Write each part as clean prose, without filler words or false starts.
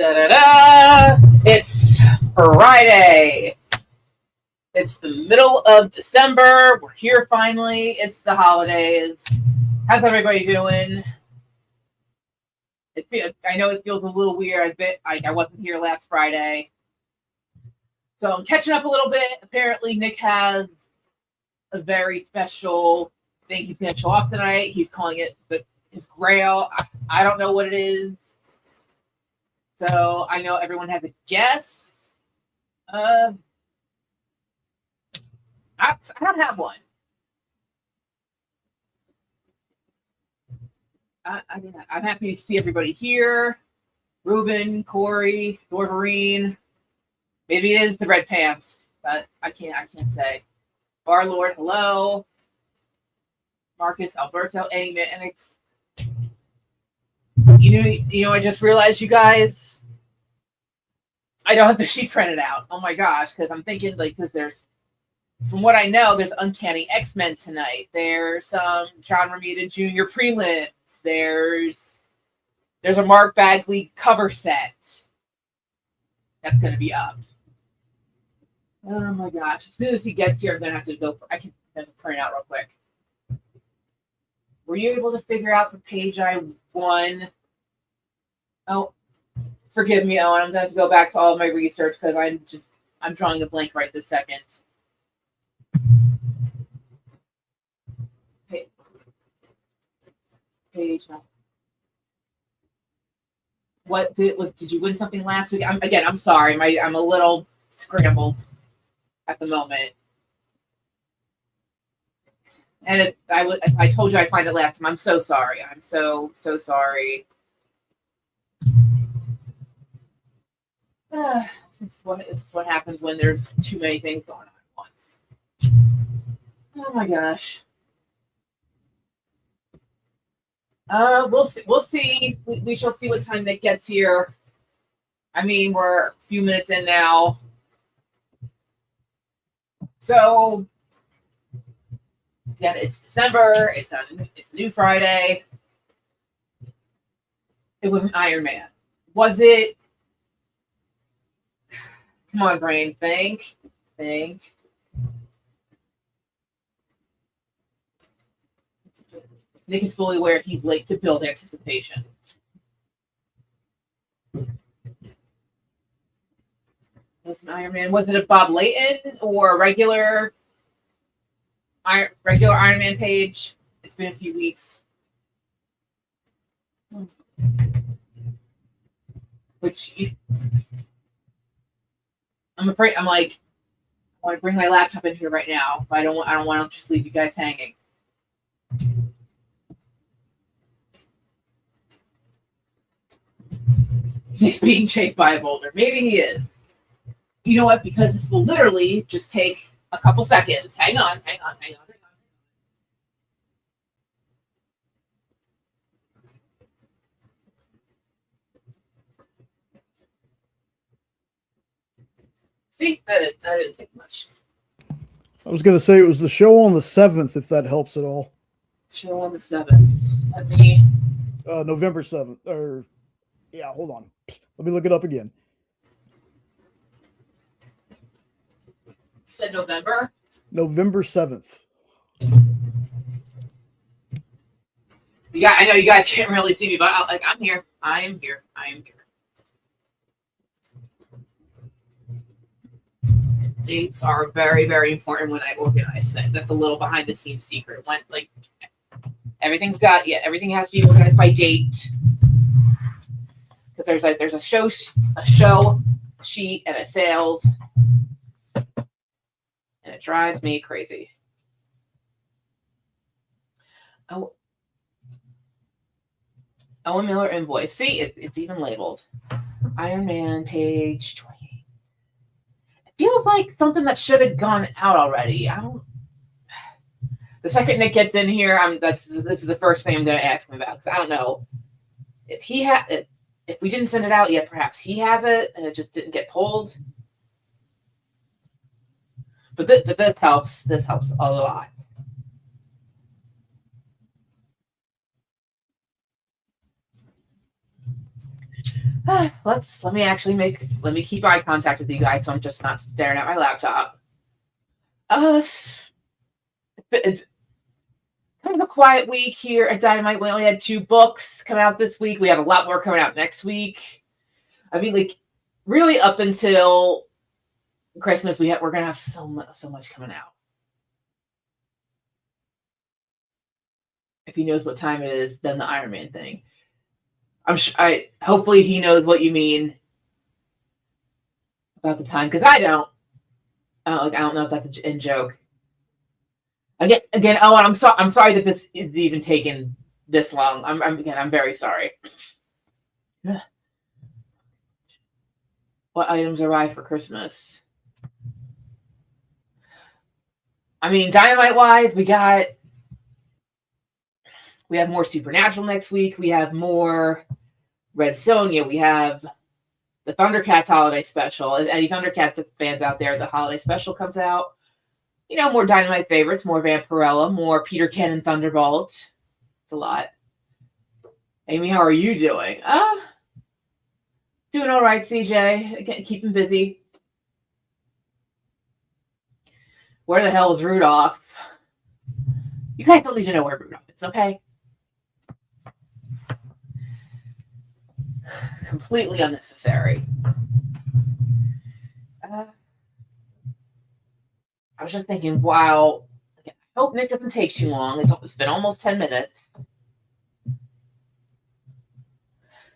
Da-da-da! It's Friday. It's the middle of December. We're here finally. It's the holidays. How's everybody doing? I know it feels a little weird. I wasn't here last Friday. So I'm catching up a little bit. Apparently, Nick has a very special thing he's going to show off tonight. He's calling it his Grail. I don't know what it is. So I know everyone has a guess. I don't have one. I'm happy to see everybody here. Ruben, Corey, Dorverine. Maybe it is the red pants, but I can't say. Barlord, hello. Marcus, Alberto, Manix. You know, I just realized, you guys, I don't have the sheet printed out. Oh my gosh, because I'm thinking, because there's, from what I know, there's Uncanny X-Men tonight. There's some John Romita Jr. prelims. There's a Mark Bagley cover set that's going to be up. Oh my gosh. As soon as he gets here, I'm going to have to go. I can have to print out real quick. Were you able to figure out the page I won? Oh, forgive me, Owen. I'm going to have to go back to all of my research because I'm drawing a blank right this second. Page. Did you win something last week? I'm sorry. I'm a little scrambled at the moment. And if I told you I'd find it last time, I'm so sorry. I'm so sorry. This is what happens when there's too many things going on at once. Oh my gosh. We'll see. We shall see what time Nick gets here. I mean, we're a few minutes in now. So, again, it's December. It's a new Friday. It was an Iron Man. Was it? Come on, brain. Think. Nick is fully aware he's late to build anticipation. Was an Iron Man? Was it a Bob Layton or a regular Iron Man page? It's been a few weeks. I'm afraid. I want to bring my laptop in here right now, but I don't want to just leave you guys hanging. He's being chased by a boulder. Maybe he is. You know what? Because this will literally just take a couple seconds. Hang on. See, that didn't take much. I was going to say it was the show on the 7th, if that helps at all. Show on the 7th. Let me... November 7th. Yeah, hold on. Let me look it up again. You said November? November 7th. Yeah, I know you guys can't really see me, but I'm here. I am here. Dates are very, very important when I organize things. That's a little behind the scenes secret. Everything has to be organized by date. Because there's a show sheet and a sales, and it drives me crazy. Oh, Owen Miller invoice. See, it's even labeled. Iron Man page 28. It feels like something that should have gone out already. The second Nick gets in here, this is the first thing I'm going to ask him about, because I don't know if he had. If we didn't send it out yet, perhaps he has it and it just didn't get pulled. But this helps. This helps a lot. Let me keep eye contact with you guys so I'm just not staring at my laptop. It's kind of a quiet week here at Dynamite. We only had 2 books come out this week. We have a lot more coming out next week. I mean, like, really up until Christmas, we're gonna have so much coming out. If he knows what time it is, then the Iron Man thing. Hopefully he knows what you mean about the time, because I don't. I don't know if that's a joke. Again. Oh, and I'm sorry that this is even taken this long. I'm very sorry. What items arrive for Christmas? I mean, Dynamite wise, we have more Supernatural next week. We have more Red Sonja. We have the Thundercats holiday special. If any Thundercats fans out there, the holiday special comes out. You know, more Dynamite favorites, more Vampirella, more Peter Cannon Thunderbolt. It's a lot. Amy, how are you doing? Doing all right, CJ. Again, keeping busy. Where the hell is Rudolph? You guys don't need to know where Rudolph is, okay? Completely unnecessary. I was just thinking, wow. I hope Nick doesn't take too long. It's been almost 10 minutes.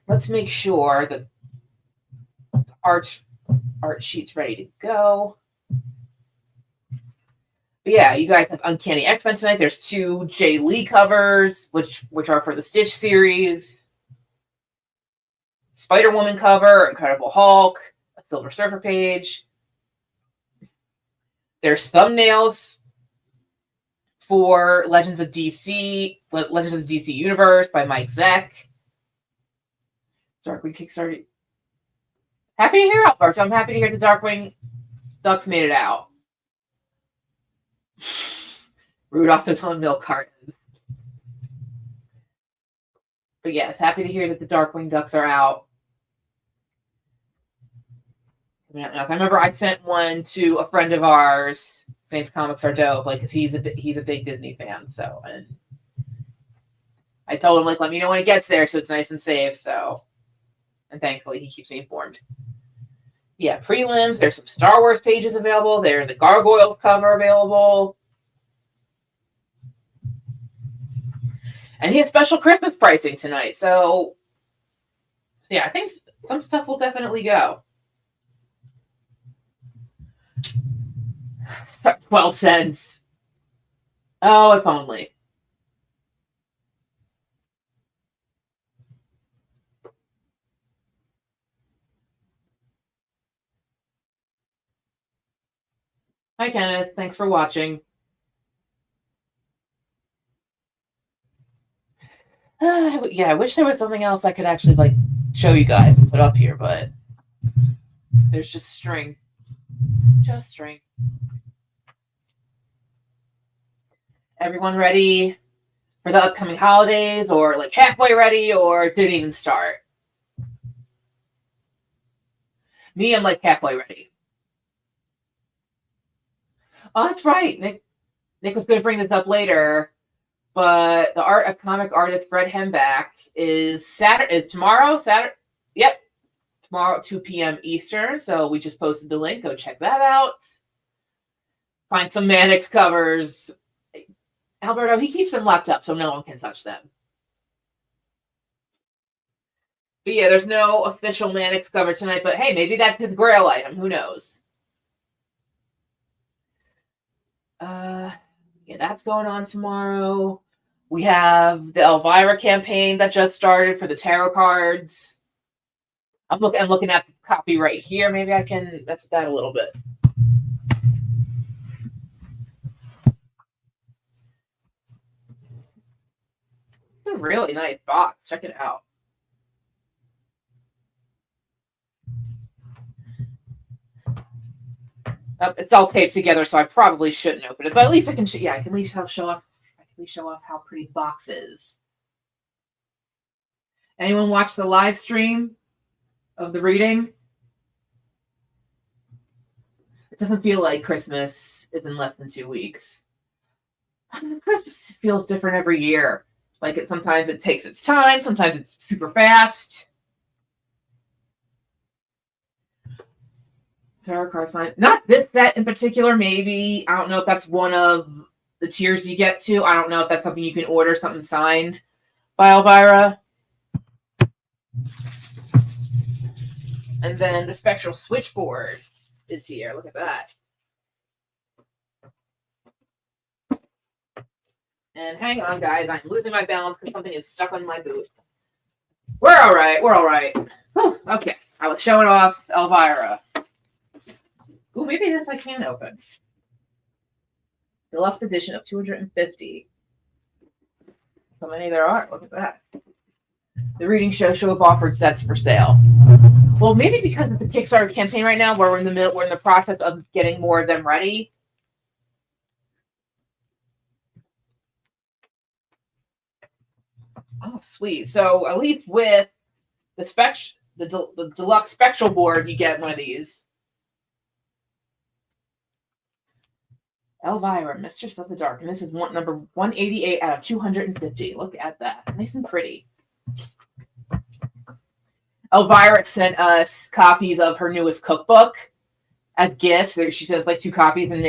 Let's make sure that the art sheet's ready to go. But yeah, you guys have Uncanny X-Men tonight. There's 2 Jay Lee covers, which are for the Stitch series. Spider-Woman cover, Incredible Hulk, a Silver Surfer page. There's thumbnails for Legends of the DC Universe by Mike Zeck. Darkwing Kickstarted. Happy to hear Alberto. I'm happy to hear the Darkwing Ducks made it out. Rudolph is on milk cartons. But yes, happy to hear that the Darkwing Ducks are out. I remember I sent one to a friend of ours. Saints Comics are dope, like, because he's a big Disney fan. So, and I told him, like, let me know when it gets there, so it's nice and safe. So, and thankfully he keeps me informed. Yeah, prelims. There's some Star Wars pages available. There's the Gargoyle cover available. And he has special Christmas pricing tonight. So yeah, I think some stuff will definitely go. 12 cents. Oh, if only. Hi, Kenneth. Thanks for watching. Yeah, I wish there was something else I could actually, like, show you guys and put up here, but there's just string. Just string. Everyone ready for the upcoming holidays, or like halfway ready, or didn't even start? Me, I'm like halfway ready. Oh, that's right. Nick was going to bring this up later, but the art of comic artist Fred Hemback is tomorrow. Saturday. Yep. Tomorrow at 2 p.m. Eastern. So we just posted the link. Go check that out. Find some Mannix covers. Alberto, he keeps them locked up so no one can touch them. But yeah, there's no official Mannix cover tonight, but hey, maybe that's his Grail item. Who knows? Yeah, that's going on tomorrow. We have the Elvira campaign that just started for the tarot cards. I'm looking at the copy right here. Maybe I can mess with that a little bit. It's a really nice box. Check it out. It's all taped together, so I probably shouldn't open it. But at least I can. I can at least show off. I can at least show off how pretty the box is. Anyone watch the live stream? of the reading. It doesn't feel like Christmas is in less than 2 weeks. Christmas feels different every year. Like sometimes it takes its time, sometimes it's super fast. Tarot card sign. Not this set in particular, maybe. I don't know if that's one of the tiers you get to. I don't know if that's something you can order, something signed by Elvira. And then the spectral switchboard is here. Look at that. And hang on, guys. I'm losing my balance because something is stuck on my boot. We're all right. We're all right. Whew, okay. I was showing off Elvira. Ooh, maybe this I can open. Deluxe edition of 250. So many there are. Look at that. The reading show of offered sets for sale. Well, maybe because of the Kickstarter campaign right now, where we're in the process of getting more of them ready. Oh, sweet. So at least with the deluxe spectral board, you get one of these. Elvira, Mistress of the Dark. And this is number 188 out of 250. Look at that. Nice and pretty. Elvira sent us copies of her newest cookbook as gifts. She said like 2 copies, and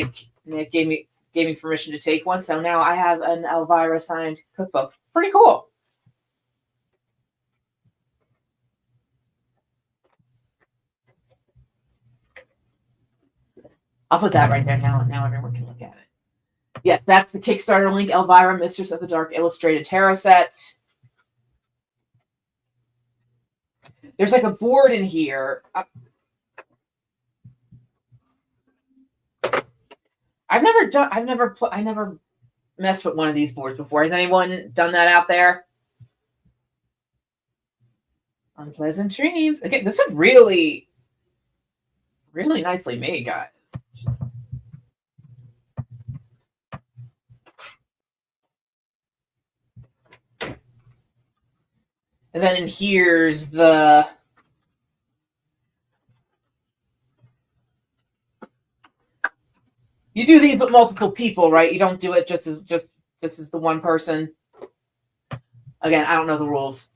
Nick gave me permission to take one. So now I have an Elvira signed cookbook. Pretty cool. I'll put that right there now. Now everyone can look at it. Yes, that's the Kickstarter link. Elvira, Mistress of the Dark illustrated tarot set. There's like a board in here. I never messed with one of these boards before. Has anyone done that out there? Unpleasant Dreams. Again, this is really, really nicely made, guys. And then here's the you do these with multiple people, right? You don't do it just as the one person. Again, I don't know the rules.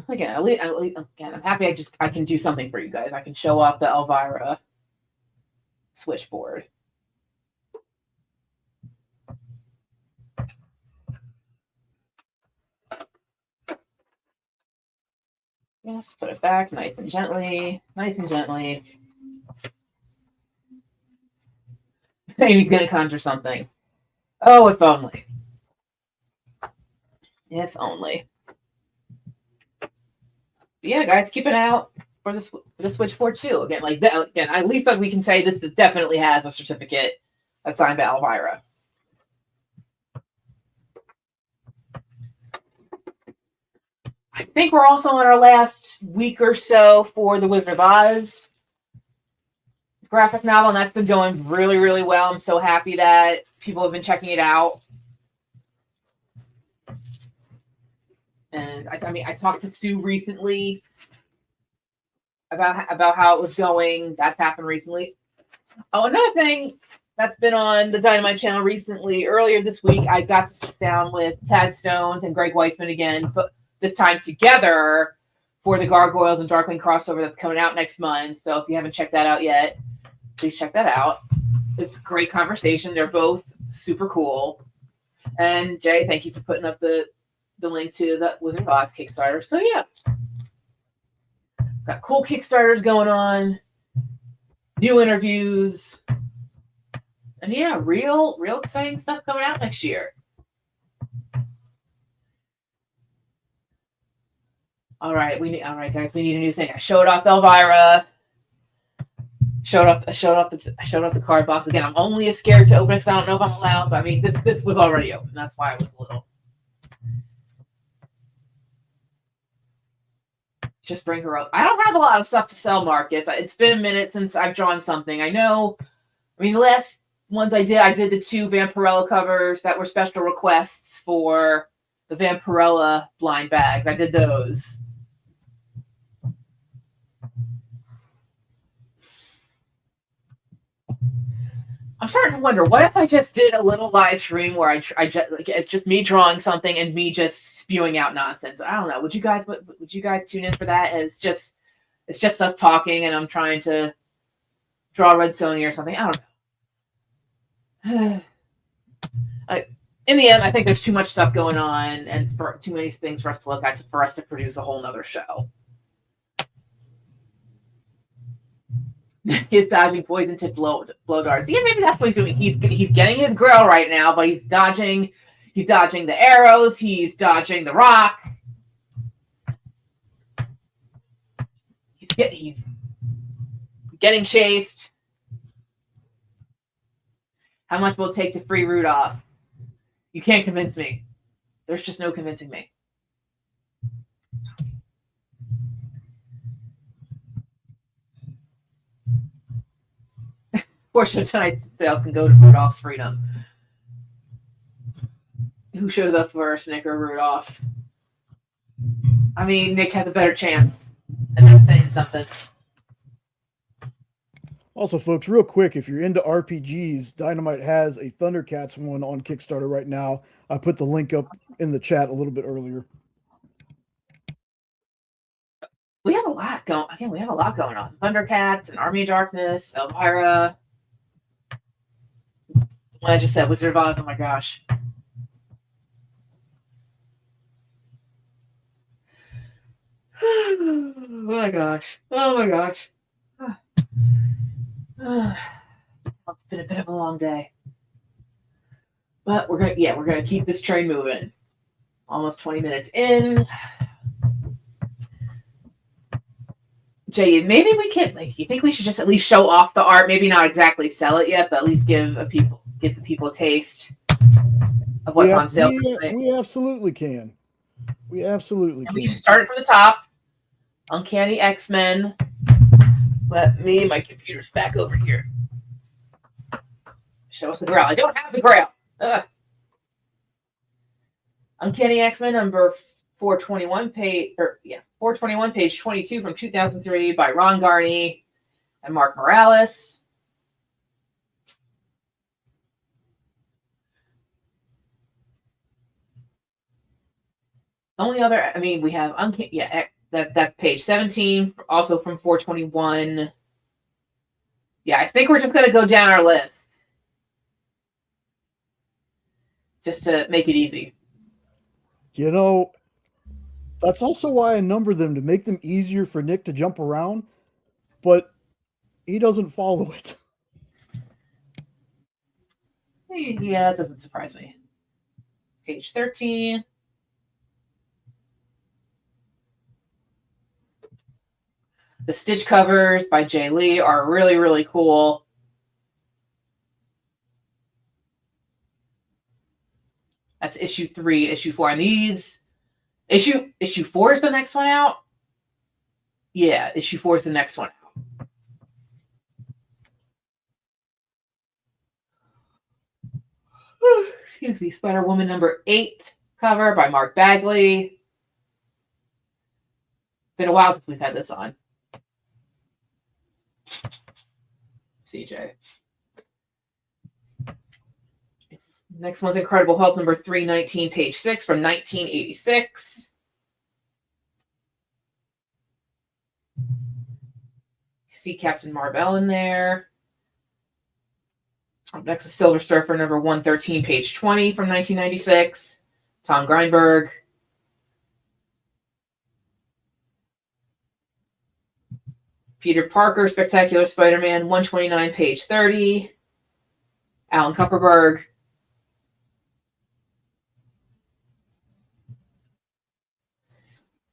Again, I'm happy I can do something for you guys. I can show off the Elvira switchboard. Yes, put it back nice and gently. Nice and gently. Amy's going to conjure something. Oh, if only. If only. But yeah, guys, keep an eye out for the switchboard too. Again, at least we can say this definitely has a certificate assigned by Elvira. I think we're also on our last week or so for the Wizard of Oz graphic novel, and that's been going really, really well. I'm so happy that people have been checking it out. And I talked to Sue recently about how it was going. That's happened recently. Oh, another thing that's been on the Dynamite channel recently, earlier this week, I got to sit down with Tad Stones and Greg Weisman again, but this time together for the Gargoyles and Darkling crossover that's coming out next month. So if you haven't checked that out yet, please check that out. It's a great conversation. They're both super cool. And Jay, thank you for putting up the link to the Wizard of Oz Kickstarter. So yeah, got cool Kickstarters going on, new interviews, and yeah, real exciting stuff coming out next year. All right, guys, we need a new thing. I showed off Elvira. Showed off the card box again. I'm only as scared to open it because I don't know if I'm allowed. But I mean, this was already open. That's why I was a little. Just bring her up. I don't have a lot of stuff to sell, Marcus. It's been a minute since I've drawn something. I know. I mean, the last ones I did the 2 Vampirella covers that were special requests for the Vampirella blind bags. I did those. I'm starting to wonder, what if I just did a little live stream where I just, like, it's just me drawing something and me just spewing out nonsense. I don't know. Would you guys tune in for that? It's just us talking and I'm trying to draw Red Sonja or something. I don't know. In the end, I think there's too much stuff going on and too many things for us to look at for us to produce a whole nother show. He's dodging poison tip blow darts. Yeah, maybe that's what he's doing. He's getting his grill right now, but he's dodging the arrows, he's dodging the rock. He's getting chased. How much will it take to free Rudolph? You can't convince me. There's just no convincing me. Portion of tonight's sale can go to Rudolph's freedom. Who shows up first, Nick or Rudolph? I mean, Nick has a better chance. And that's saying something. Also, folks, real quick, if you're into RPGs, Dynamite has a Thundercats one on Kickstarter right now. I put the link up in the chat a little bit earlier. We have a lot going. Again, we have a lot going on. Thundercats and Army of Darkness, Elvira. What I just said, Wizard of Oz. Oh my gosh. Oh my gosh. Oh my gosh. It's been a bit of a long day. But we're gonna keep this train moving. Almost 20 minutes in. Jay, maybe we can, like, you think we should just at least show off the art? Maybe not exactly sell it yet, but at least give the people a taste of what's on sale. We absolutely can. We absolutely can. We should start it from the top. Uncanny X-Men. My computer's back over here. Show us the Grail. I don't have the Grail. Ugh. Uncanny X-Men number 421, page 22 from 2003 by Ron Garney and Mark Morales. Only other, I mean, we have that's page 17, also from 421. Yeah, I think we're just going to go down our list just to make it easy. You know, that's also why I number them, to make them easier for Nick to jump around, but he doesn't follow it. Yeah, that doesn't surprise me. Page 13. The Stitch covers by Jay Lee are really, really cool. That's issue 3, issue 4. And these, issue 4 is the next one out? Yeah, issue 4 is the next one out. Excuse me. Spider-Woman number 8 cover by Mark Bagley. Been a while since we've had this on. CJ. Next one's Incredible Hulk number 319, page 6 from 1986. See Captain Marvel in there. Up next is Silver Surfer number 113, page 20 from 1996. Tom Greinberg. Peter Parker, Spectacular Spider-Man 129, page 30. Alan Kupperberg.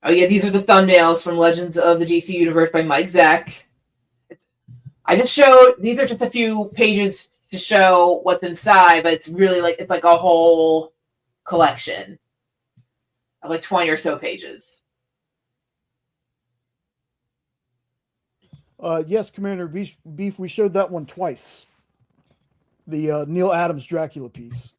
Oh yeah, these are the thumbnails from Legends of the DC Universe by Mike Zeck. I just showed, these are just a few pages to show what's inside, but it's really like, it's like a whole collection of like 20 or so pages. Yes, Commander Beef, we showed that one twice. The Neil Adams Dracula piece.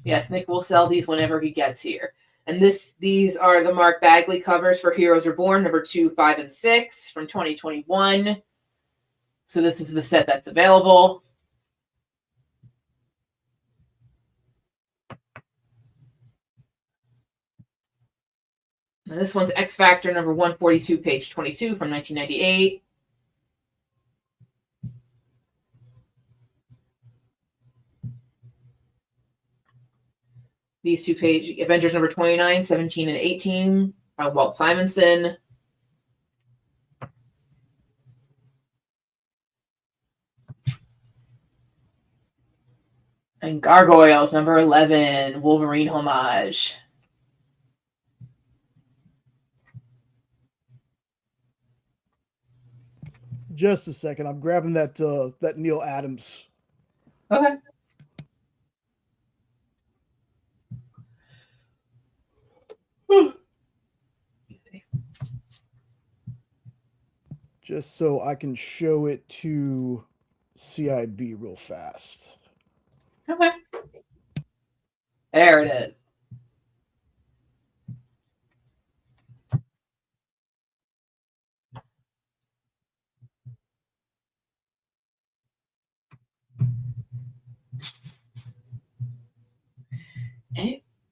Yes, Nick will sell these whenever he gets here. And these are the Mark Bagley covers for Heroes Reborn, number 2, 5, and 6 from 2021. So this is the set that's available. And this one's X Factor number 142, page 22 from 1998. These two page Avengers number 29, 17, and 18 by Walt Simonson. And Gargoyles number 11, Wolverine homage. Just a second. I'm grabbing that Neil Adams. Okay. Just so I can show it to CIB real fast. Okay. There it is.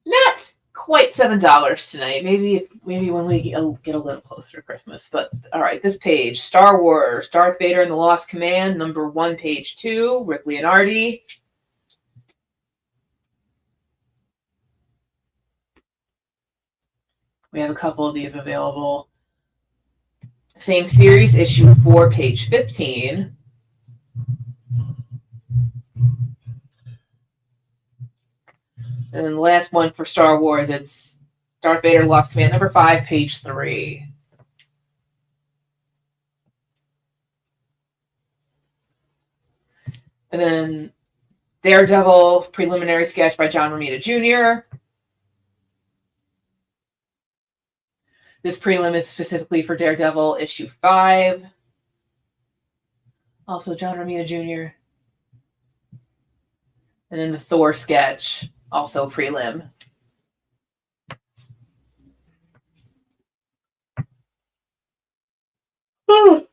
Not quite $7 tonight. Maybe when we get a little closer to Christmas. But all right, this page: Star Wars, Darth Vader and the Lost Command, number 1, page 2, Rick Leonardi. We have a couple of these available. Same series, issue 4, page 15. And then the last one for Star Wars, it's Darth Vader Lost Command, number 5, page 3. And then Daredevil preliminary sketch by John Romita Jr. This prelim is specifically for Daredevil issue 5. Also John Romita Jr. And then the Thor sketch, also prelim. Oh,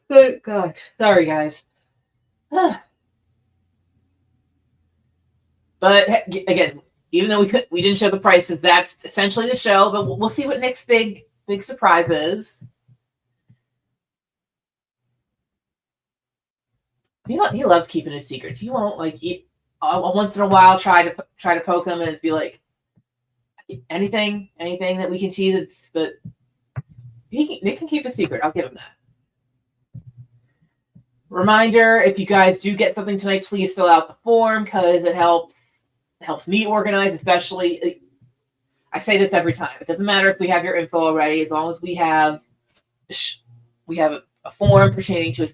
gosh. Sorry, guys. But again, even though we didn't show the prices, that's essentially the show. But we'll see what Nick's big surprise is. He loves keeping his secrets. He won't once in a while try to poke him and be like anything that we can tease. But Nick can keep a secret. I'll give him that. Reminder: if you guys do get something tonight, please fill out the form because it helps me organize, especially. I say this every time. It doesn't matter if we have your info already, as long as we have a form pertaining to a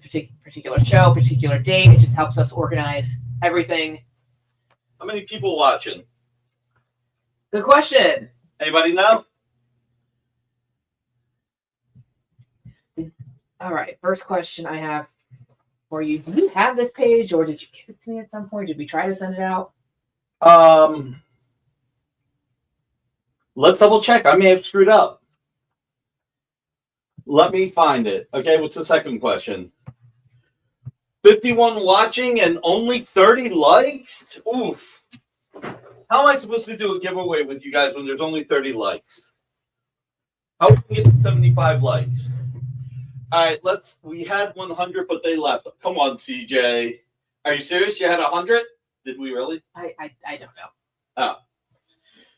particular show, particular date. It just helps us organize everything. How many people watching? Good question. Anybody know? All right. First question I have for you. Do you have this page, or did you give it to me at some point? Did we try to send it out? Let's double check. I may have screwed up. Let me find it. Okay, what's the second question? 51 watching and only 30 likes? Oof. How am I supposed to do a giveaway with you guys when there's only 30 likes? How can we get 75 likes? All right, we had 100, but they left. Come on, CJ. Are you serious? You had 100? Did we really? I don't know. Oh.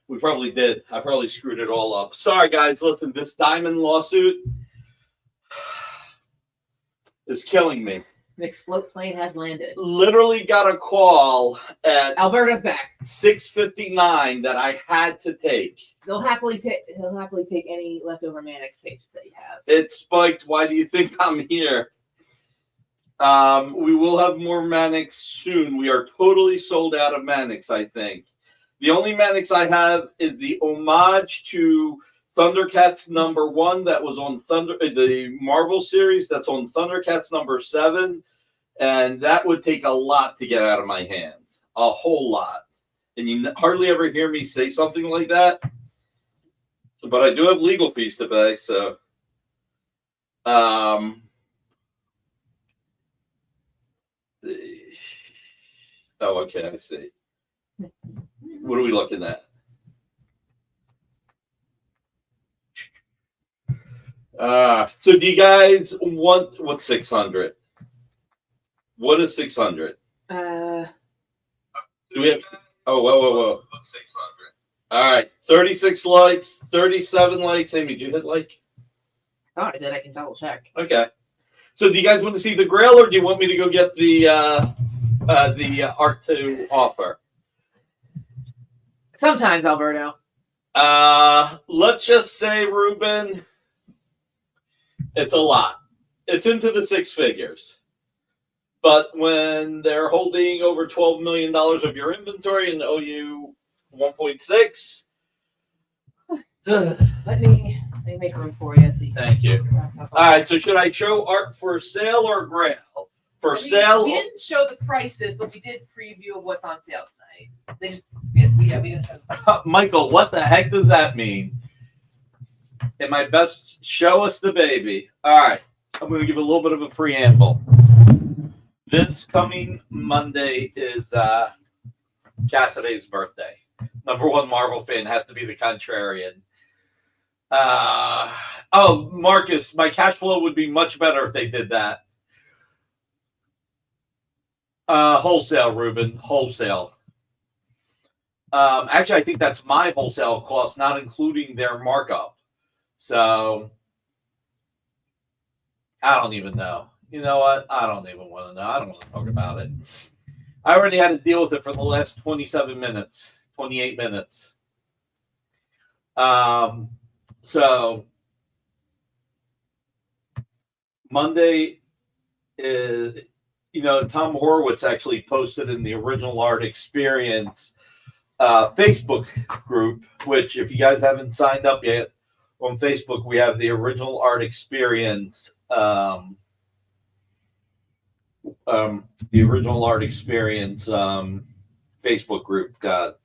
We probably did. I probably screwed it all up. Sorry, guys. Listen, this diamond lawsuit is killing me. Nick's float plane has landed. Literally got a call at Alberta's back. 6:59 that I had to take. He'll happily take any leftover Mannix pages that you have. It spiked. Why do you think I'm here? We will have more Mannix soon. We are totally sold out of Mannix, I think. The only Mannix I have is the homage to Thundercats number 1 that was on the Marvel series that's on Thundercats number 7, And that would take a lot to get out of my hands, a whole lot. And you hardly ever hear me say something like that. But I do have legal fees to pay, so. Oh, okay, I see. What are we looking at? So do you guys want what's 600? What is 600? Do we have? Oh, whoa! What's 600? All right, 36 likes, 37 likes. Amy, did you hit like? Oh, I did. I can double check. Okay. So do you guys want to see the Grail, or do you want me to go get the art to offer? Sometimes, Alberto. Let's just say, Ruben, it's a lot. It's into the six figures. But when they're holding over $12 million of your inventory and owe you 1.6. Let me make room for you. See. Thank you. All right, so should I show art for sale or Grail? For sale? We didn't show the prices, but we did preview of what's on sale tonight. They just, we didn't show. Michael, what the heck does that mean? In my best, show us the baby. All right, I'm going to give a little bit of a preamble. This coming Monday is Cassiday's birthday. Number one Marvel fan has to be the contrarian. Oh, Marcus, my cash flow would be much better if they did that. Wholesale, Ruben, wholesale. Actually, I think that's my wholesale cost, not including their markup. So, I don't even know. You know what? I don't even want to know. I don't want to talk about it. I already had to deal with it for the last 27 minutes, 28 minutes. So Monday is, Tom Horowitz actually posted in the Original Art Experience Facebook group, which if you guys haven't signed up yet on Facebook, we have the Original Art Experience the Original Art Experience Facebook group got.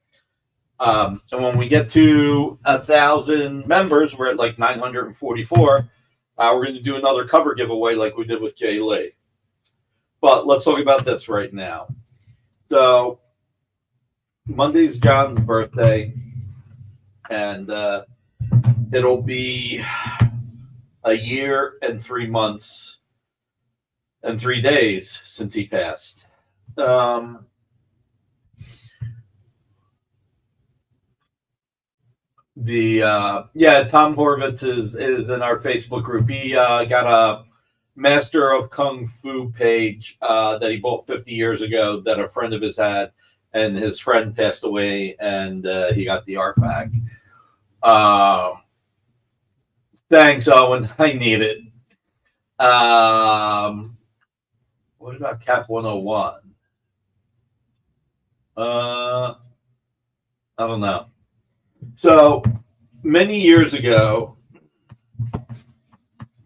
And when we get to 1,000 members, we're at like 944. We're going to do another cover giveaway like we did with Jay Lee. But let's talk about this right now. So Monday's John's birthday, and it'll be a year and 3 months and 3 days since he passed. Tom Horowitz is in our Facebook group. He got a Master of Kung Fu page that he bought 50 years ago that a friend of his had, and his friend passed away, and he got the art back. Thanks, Owen. I need it. What about Cap 101? I don't know. So many years ago,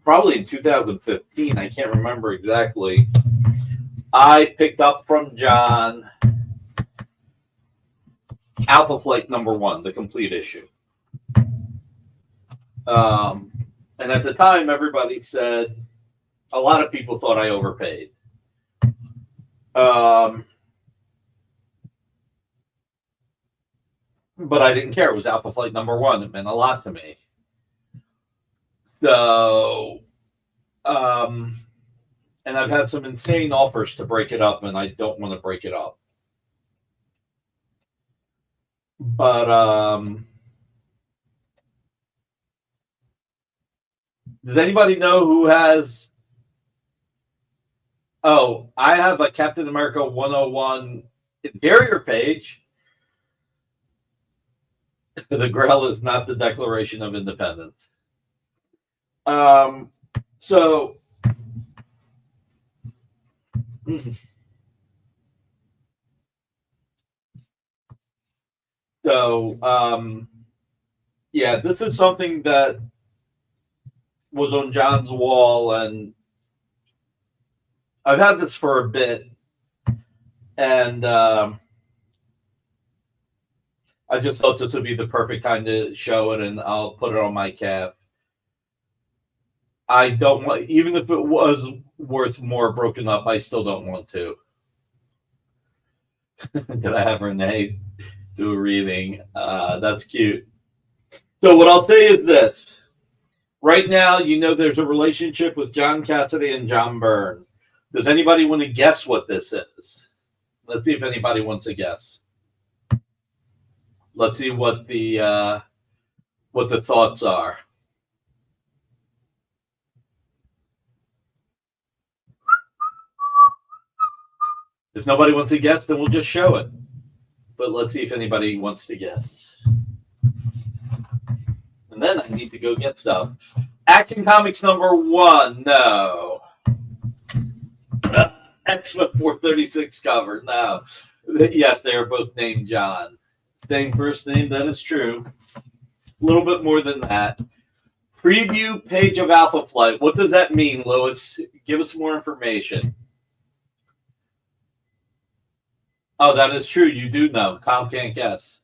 probably in 2015, I can't remember exactly, I picked up from John Alpha Flight #1, the complete issue. And at the time, everybody said, a lot of people thought I overpaid. But I didn't care. It was Alpha Flight #1. It meant a lot to me. So, and I've had some insane offers to break it up, and I don't want to break it up. But, does anybody know who has... Oh, I have a Captain America 101 interior page. The Grail is not the Declaration of Independence. So yeah, this is something that was on John's wall, and I've had this for a bit, and I just thought this would be the perfect time to show it, and I'll put it on my calf. I don't want, even if it was worth more broken up, I still don't want to. Did I have Renee do a reading? That's cute. So what I'll say is this. Right now, you know there's a relationship with John Cassidy and John Byrne. Does anybody want to guess what this is? Let's see if anybody wants to guess. Let's see what the thoughts are. If nobody wants to guess, then we'll just show it. But let's see if anybody wants to guess. And then I need to go get stuff. Action Comics #1, no. X-Men 436 cover, no. Yes, they are both named John. Same first name, that is true. A little bit more than that. Preview page of Alpha Flight. What does that mean, Lois? Give us more information. Oh, that is true. You do know. Kyle can't guess.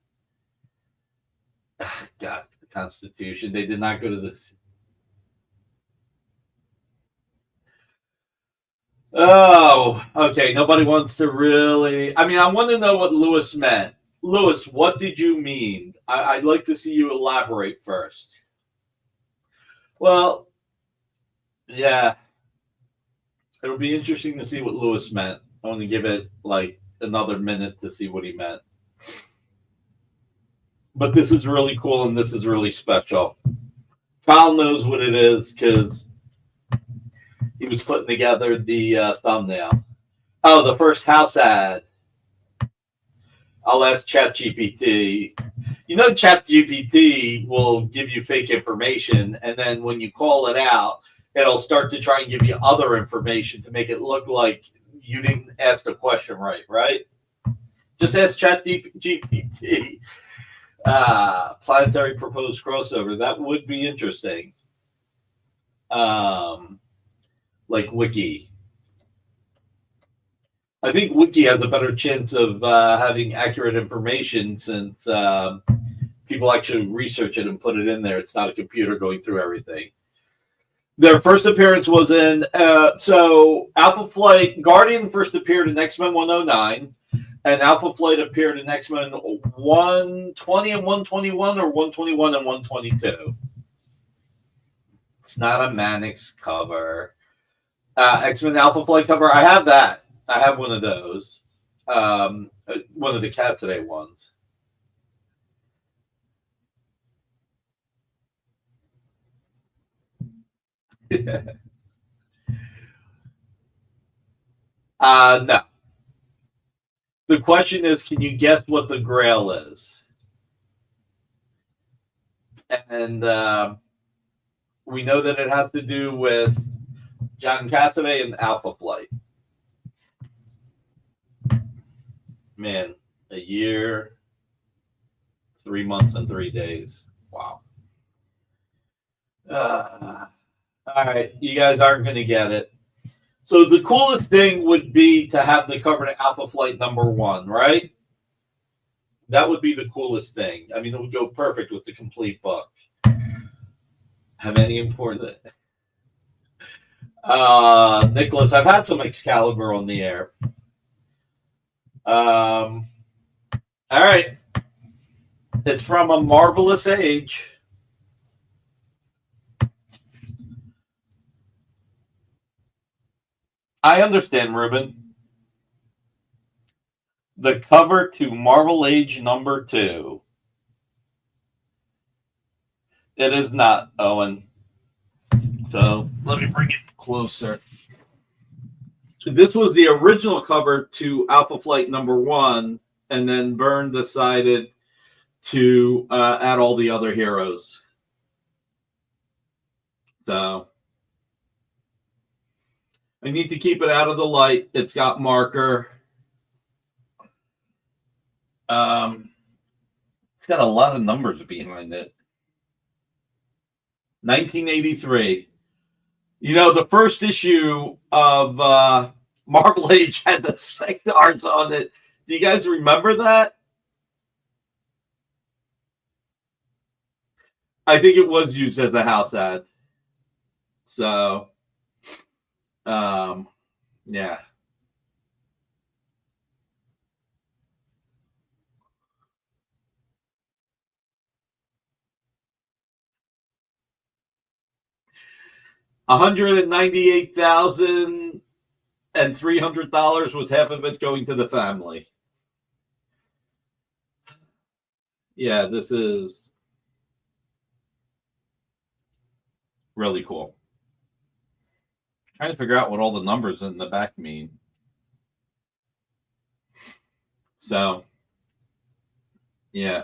God, the Constitution. They did not go to this. Oh, okay. Nobody wants to really. I mean, I want to know what Lewis meant. Lewis, what did you mean? I'd like to see you elaborate first. Well, yeah. It'll be interesting to see what Lewis meant. I want to give it like another minute to see what he meant. But this is really cool and this is really special. Kyle knows what it is because he was putting together the thumbnail. Oh, the first house ad. I'll ask ChatGPT. You know, ChatGPT will give you fake information, and then when you call it out, it'll start to try and give you other information to make it look like you didn't ask the question right? Just ask ChatGPT. Planetary proposed crossover. That would be interesting. Like Wiki. I think Wiki has a better chance of having accurate information since people actually research it and put it in there. It's not a computer going through everything. Their first appearance was in, so Alpha Flight, Guardian first appeared in X-Men 109, and Alpha Flight appeared in X-Men 120 and 121, or 121 and 122. It's not a Mannix cover. X-Men Alpha Flight cover, I have that. I have one of those. One of the Cassidy ones. No. The question is, can you guess what the Grail is? And we know that it has to do with John Cassidy and Alpha Flight. Man, a year, 3 months, and 3 days. Wow. All right, you guys aren't going to get it. So the coolest thing would be to have the cover to Alpha Flight #1, right? That would be the coolest thing. I mean, it would go perfect with the complete book. Have any important... Nicholas, I've had some Excalibur on the air. All right. It's from A Marvelous Age. I understand, Ruben. The cover to Marvel Age #2. It is not, Owen. So let me bring it closer. This was the original cover to Alpha Flight #1, and then Byrne decided to add all the other heroes. So I need to keep it out of the light. It's got marker. It's got a lot of numbers behind it. 1983. You know, the first issue of Marble Age had the sect arts on it. Do you guys remember that? I think it was used as a house ad. So, yeah. $198,300 with half of it going to the family. Yeah, this is really cool. Trying to figure out what all the numbers in the back mean. So, yeah.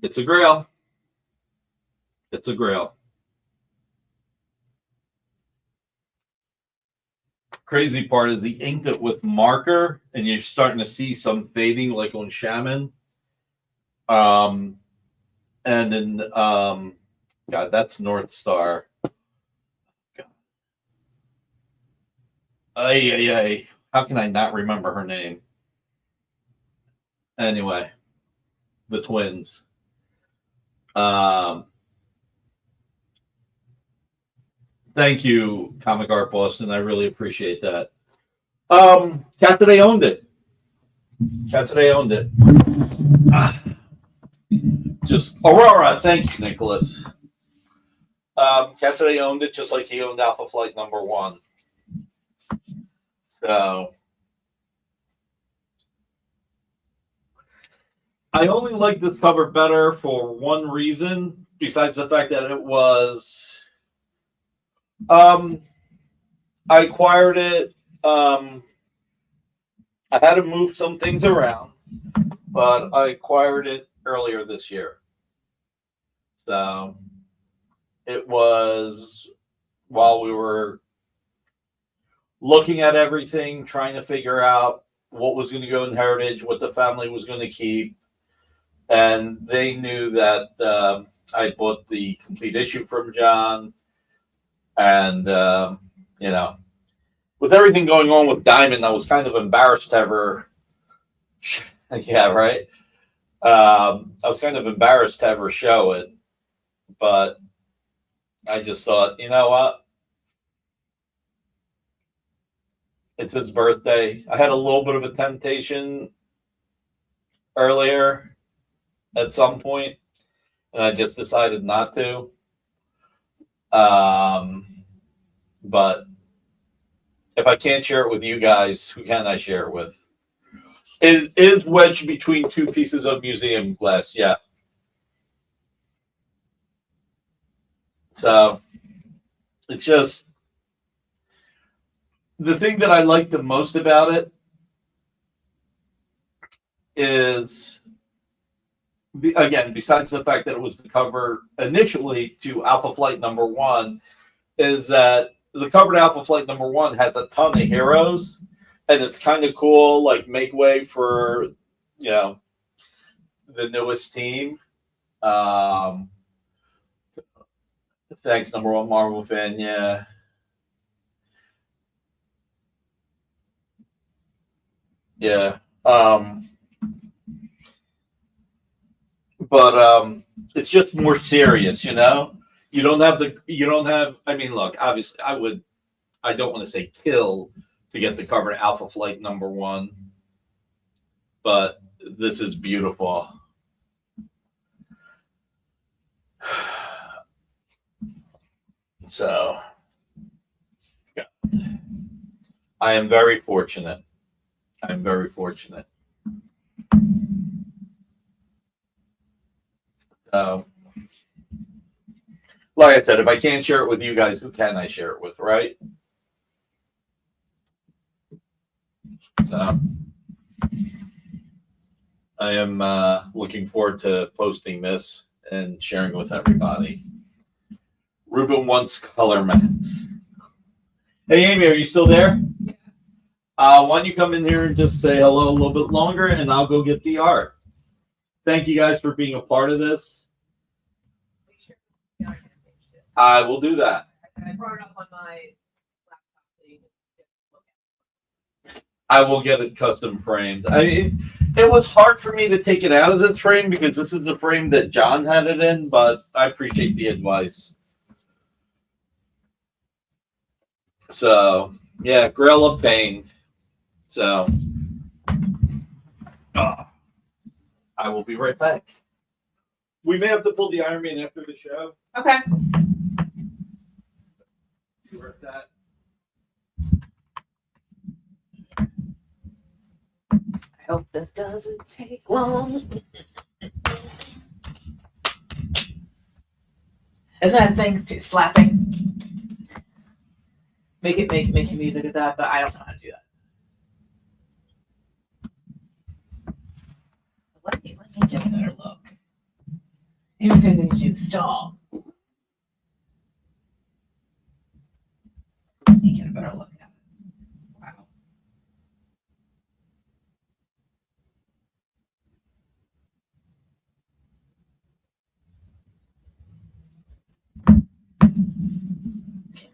It's a grail. It's a grail. Crazy part is he inked it with marker, and you're starting to see some fading like on Shaman. And then, God, that's North Star. God. Ay. How can I not remember her name? Anyway, the twins. Thank you, Comic Art Boston. I really appreciate that. Cassidy owned it. Just Aurora. Thank you, Nicholas. Cassidy owned it just like he owned Alpha Flight #1. So I only like this cover better for one reason, besides the fact that it was I acquired it. I had to move some things around, but I acquired it earlier this year. So it was while we were looking at everything, trying to figure out what was going to go in Heritage, what the family was going to keep. And they knew that I bought the complete issue from John. And, with everything going on with Diamond, I was kind of embarrassed to ever. Yeah, right. I was kind of embarrassed to ever show it. But I just thought, you know what? It's his birthday. I had a little bit of a temptation earlier at some point, and I just decided not to. But if I can't share it with you guys, who can I share it with? It is wedged between two pieces of museum glass, yeah. So it's just the thing that I like the most about it is, again, besides the fact that it was the cover initially to Alpha Flight #1, is that the cover to Alpha Flight #1 has a ton of heroes, and it's kind of cool, like make way for, the newest team. Thanks, #1 Marvel fan, yeah. Yeah. But it's just more serious, You don't have, I mean, look, obviously I don't want to say kill to get the cover to Alpha Flight #1, but this is beautiful. So, yeah. I am very fortunate. Like I said, if I can't share it with you guys, who can I share it with, right? So I am looking forward to posting this and sharing with everybody. Ruben wants color mats. Hey, Amy, are you still there? Why don't you come in here and just say hello a little bit longer, and I'll go get the art. Thank you guys for being a part of this. I will do that. and I brought it up on my laptop so you can look at it. I will get it custom framed. I mean, it was hard for me to take it out of this frame because this is the frame that John had it in, but I appreciate the advice. So, yeah, Grail of Pain. So, I will be right back. We may have to pull the Iron Man after the show. Okay. You work that. I hope this doesn't take long. Isn't that a thing? Slapping. Make music of that, but I don't know how to do that. Let me get a better look. Even if anything to do, stall. Let me get a better look at it. Wow.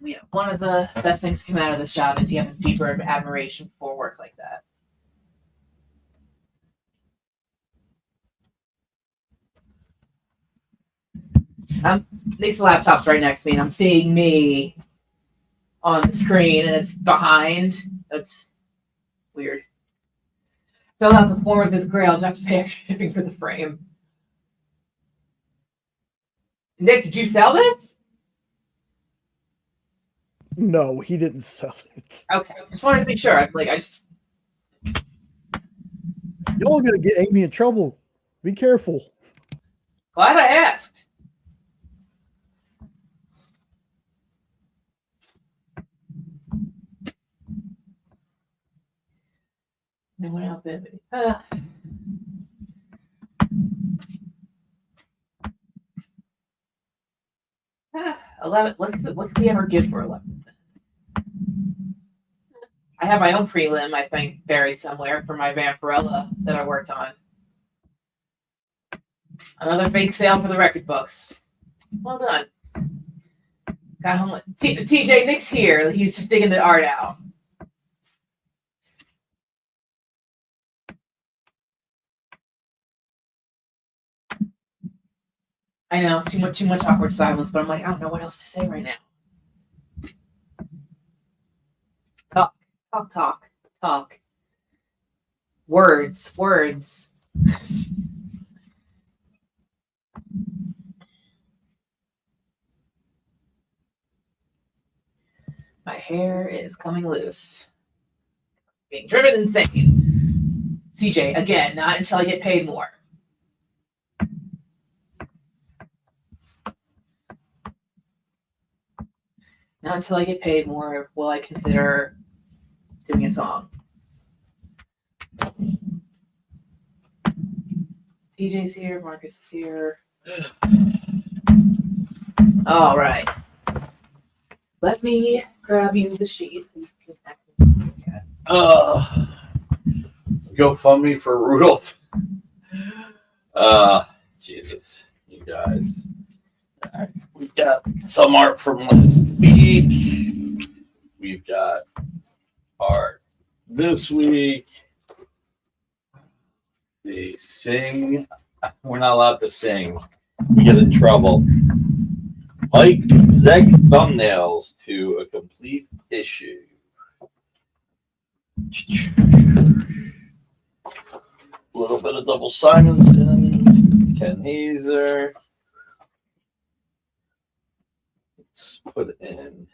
Yeah, one of the best things to come out of this job is you have a deeper admiration for work like that. Nick's laptop's right next to me, and I'm seeing me on the screen, and it's behind. That's weird. Fill out the form of this Grail. Do I have to pay extra shipping for the frame? Nick, did you sell this? No, he didn't sell it. Okay, just wanted to be sure. Y'all are gonna get Amy in trouble. Be careful. Glad I asked. No one out there. 11. What could we ever give for 11? I have my own prelim, I think, buried somewhere for my Vampirella that I worked on. Another fake sale for the record books. Well done. Got home. TJ Nick's here. He's just digging the art out. I know, too much awkward silence, but I'm like, I don't know what else to say right now. Talk. Words. My hair is coming loose. Being driven insane. CJ, again, not until I get paid more. Not until I get paid more will I consider doing a song. TJ's here, Marcus is here. All right. Let me grab you the sheets. And you can Go fund me for Rudolph. Jesus, you guys. All right. We've got some art from last week. We've got art this week. They sing. We're not allowed to sing. We get in trouble. Mike Zeg thumbnails to a complete issue. A little bit of double Simonson. Ken Hazer. Let's put in.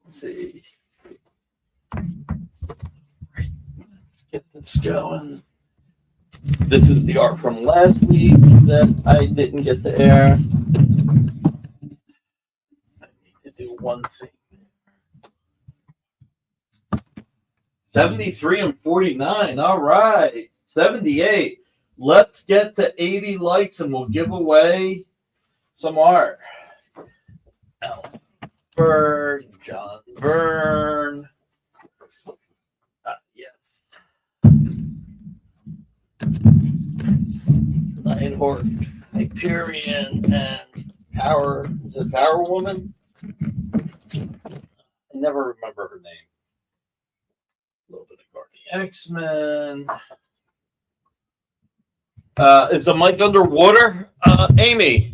Let's see. Let's get this going. This is the art from last week that I didn't get to air. I need to do one thing. 73 and 49. All right. 78. Let's get to 80 likes and we'll give away some art. Burn, John Byrne. Yes. Lionheart, Hyperion, and Power. Is it Power Woman? I never remember her name. A little bit of Guardian X-Men. Is the mic underwater? Amy,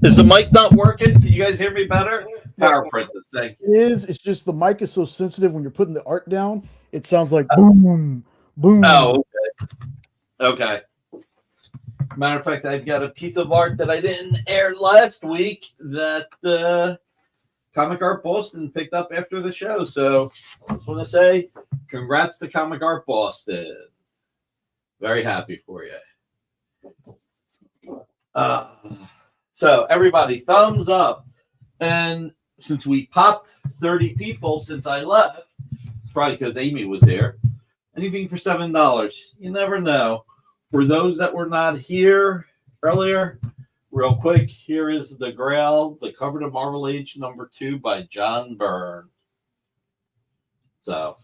is the mic not working? Can you guys hear me better? Power Princess, thank you. It is. It's just the mic is so sensitive when you're putting the art down. It sounds like boom, boom. Oh, okay. Matter of fact, I've got a piece of art that I didn't air last week that Comic Art Boston picked up after the show. So I just want to say congrats to Comic Art Boston. Very happy for you. So everybody, thumbs up. And since we popped 30 people since I left, it's probably because Amy was there. Anything for $7. You never know. For those that were not here earlier, real quick, here is the Grail, the cover to Marvel Age #2 by John Byrne. So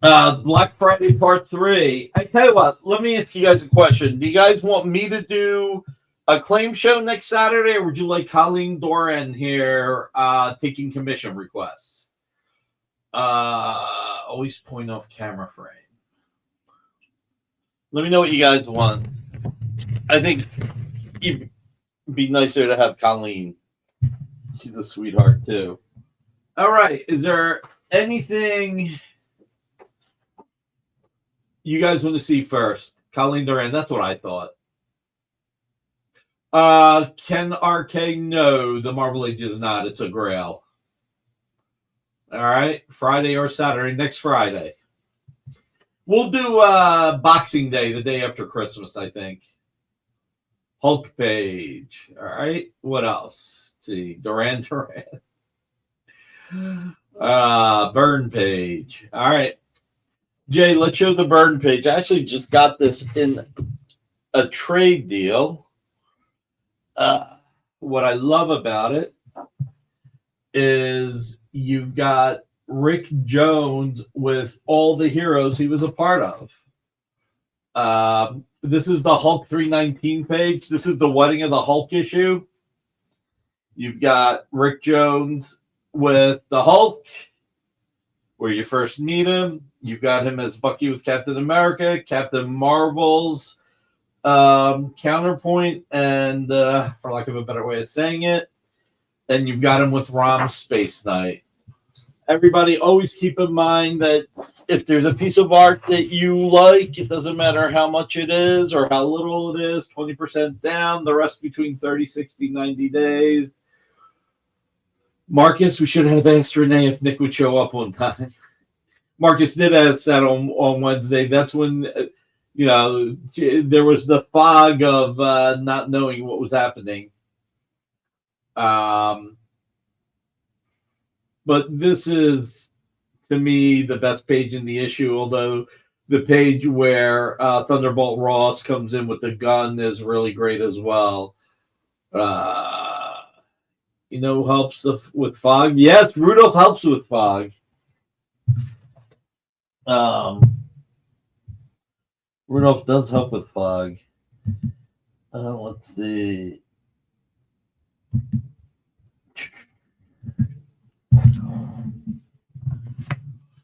Black Friday Part 3. I tell you what, let me ask you guys a question. Do you guys want me to do a claim show next Saturday, or would you like Colleen Doran here taking commission requests? Always point off camera frame. Let me know what you guys want. I think it'd be nicer to have Colleen. She's a sweetheart too. All right. Is there anything you guys want to see first? Colleen Doran, that's what I thought. Ken RK, no, the Marvel Age is not. It's a Grail. All right. Friday or Saturday, next Friday. We'll do Boxing Day, the day after Christmas, I think. Hulk page. All right. What else? Let's see. Duran. Burn page. All right. Jay, let's show the Burn page. I actually just got this in a trade deal. What I love about it is you've got Rick Jones with all the heroes he was a part of. This is the Hulk 319 page. This is the Wedding of the Hulk issue. You've got Rick Jones with the Hulk, where you first meet him. You've got him as Bucky with Captain America, Captain Marvel's counterpoint, and for lack of a better way of saying it, and you've got him with Rom's Space Knight. Everybody always keep in mind that if there's a piece of art that you like, it doesn't matter how much it is or how little it is, 20% down, the rest between 30, 60, 90 days. Marcus, we should have asked Renee if Nick would show up on time. Marcus did ask that on Wednesday. That's when, there was the fog of not knowing what was happening. But this is, to me, the best page in the issue, although the page where Thunderbolt Ross comes in with the gun is really great as well. Who helps with fog? Yes, Rudolph helps with fog. Rudolph does help with fog. Let's see.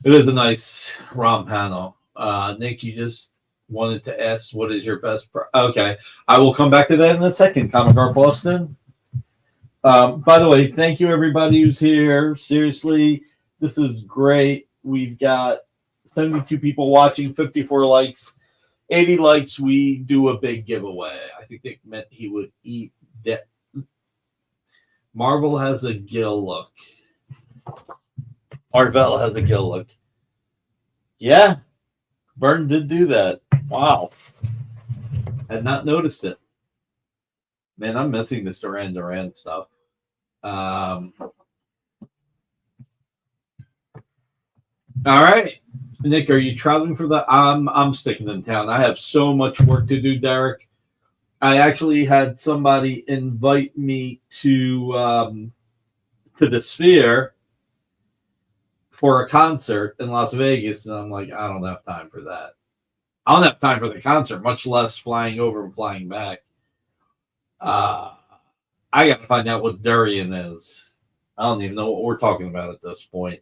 It is a nice ROM panel. Nick, you just wanted to ask what is your best okay. I will come back to that in a second. Comic Art Boston. By the way, thank you everybody who's here. Seriously, this is great. We've got 72 people watching, 54 likes, 80 likes. We do a big giveaway. I think Nick meant he would eat that. Marvel has a gill look. Marvel has a gill look. Yeah, Byrne did do that. Wow. Had not noticed it. Man, I'm missing this Duran stuff. All right. Nick, are you traveling for the I'm sticking in town. I have so much work to do, Derek. I actually had somebody invite me to the Sphere for a concert in Las Vegas, and I'm like, I don't have time for that. I don't have time for the concert, much less flying over and flying back. I got to find out what durian is. I don't even know what we're talking about at this point.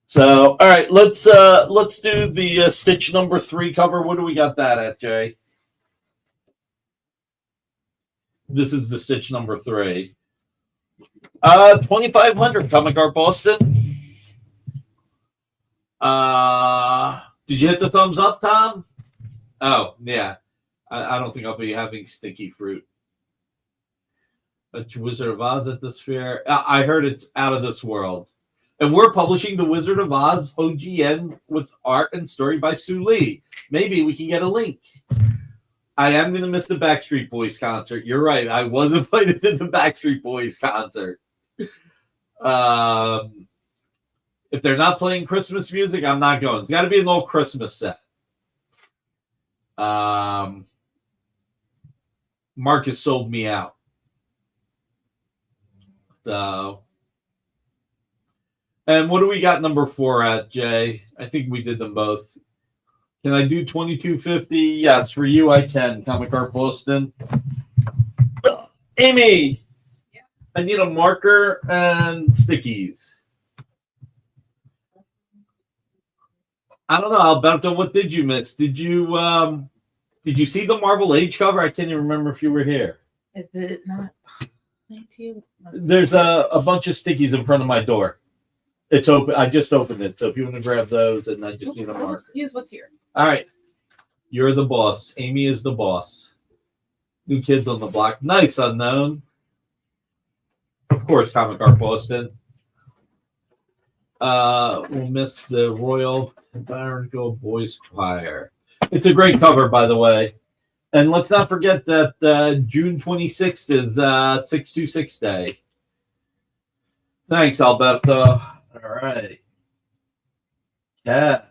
So, all right, let's do the Stitch number 3 cover. What do we got that at, Jay? This is the Stitch number 3. 2,500 Comic Art Boston. Did you hit the thumbs up, Tom? Oh, yeah. I don't think I'll be having sticky fruit. Wizard of Oz at this fair. I heard it's out of this world. And we're publishing the Wizard of Oz OGN with art and story by Sue Lee. Maybe we can get a link. I am going to miss the Backstreet Boys concert. You're right. I was invited to the Backstreet Boys concert. If they're not playing Christmas music, I'm not going. It's got to be an old Christmas set. Marcus sold me out. So, and what do we got number 4 at, Jay? I think we did them both. Can I do 2250? Yes, for you I can. Comic Art Boston. Amy, yeah. I need a marker and stickies. I don't know, Alberto. What did you miss? Did you see the Marvel Age cover? I can't even remember if you were here. Is it not? There's a bunch of stickies in front of my door. It's open. I just opened it. So if you want to grab those, and I just need a marker. Use what's here. All right. You're the boss. Amy is the boss. New Kids on the Block. Nice, Unknown. Of course, Comic Art Boston. We'll miss the Royal Barnacle Boys Choir. It's a great cover, by the way. And let's not forget that June 26th is 626 Day. Thanks, Alberto. All right. Yeah.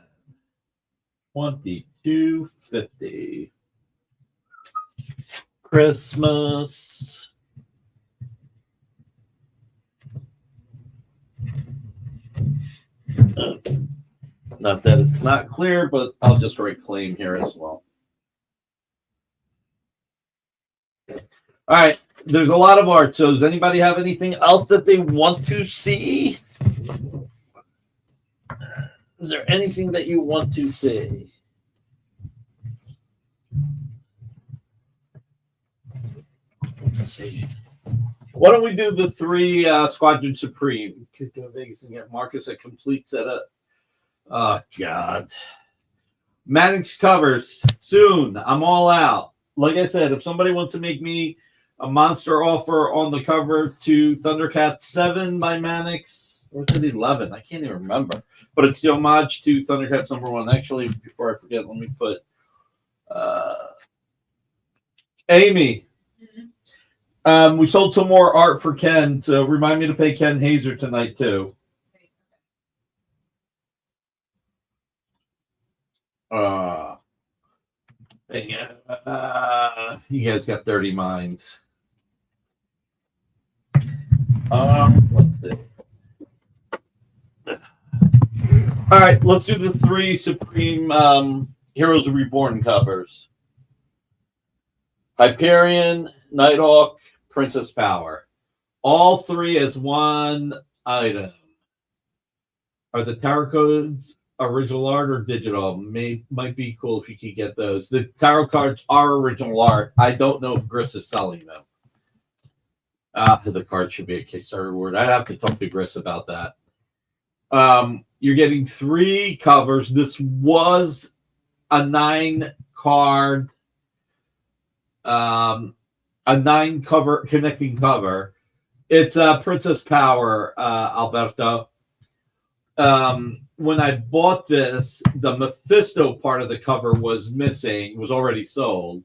2250. Christmas. Not that it's not clear, but I'll just write claim here as well. All right, there's a lot of art. So does anybody have anything else that they want to see? Is there anything that you want to see? Let's see. Why don't we do the 3 Squadron Supreme? Could go to Vegas and get Marcus a complete setup. Oh, God. Mannix covers soon. I'm all out. Like I said, if somebody wants to make me a monster offer on the cover to Thundercats 7 by Mannix, or is it 11? I can't even remember. But it's the homage to Thundercats #1. Actually, before I forget, let me put Amy. Mm-hmm. We sold some more art for Ken, so remind me to pay Ken Hazer tonight, too. You guys got dirty minds. Let's see. All right, let's do the 3 Supreme Heroes Reborn covers. Hyperion, Nighthawk, Princess Power. All 3 as one item. Are the tarot codes original art or digital? Might be cool if you could get those. The tarot cards are original art. I don't know if Gris is selling them. The card should be a Kickstarter reward. I'd have to talk to Gris about that. You're getting 3 covers. This was a 9-card, a 9-cover connecting cover. It's Princess Power, Alberto. When I bought this, the Mephisto part of the cover was missing, was already sold.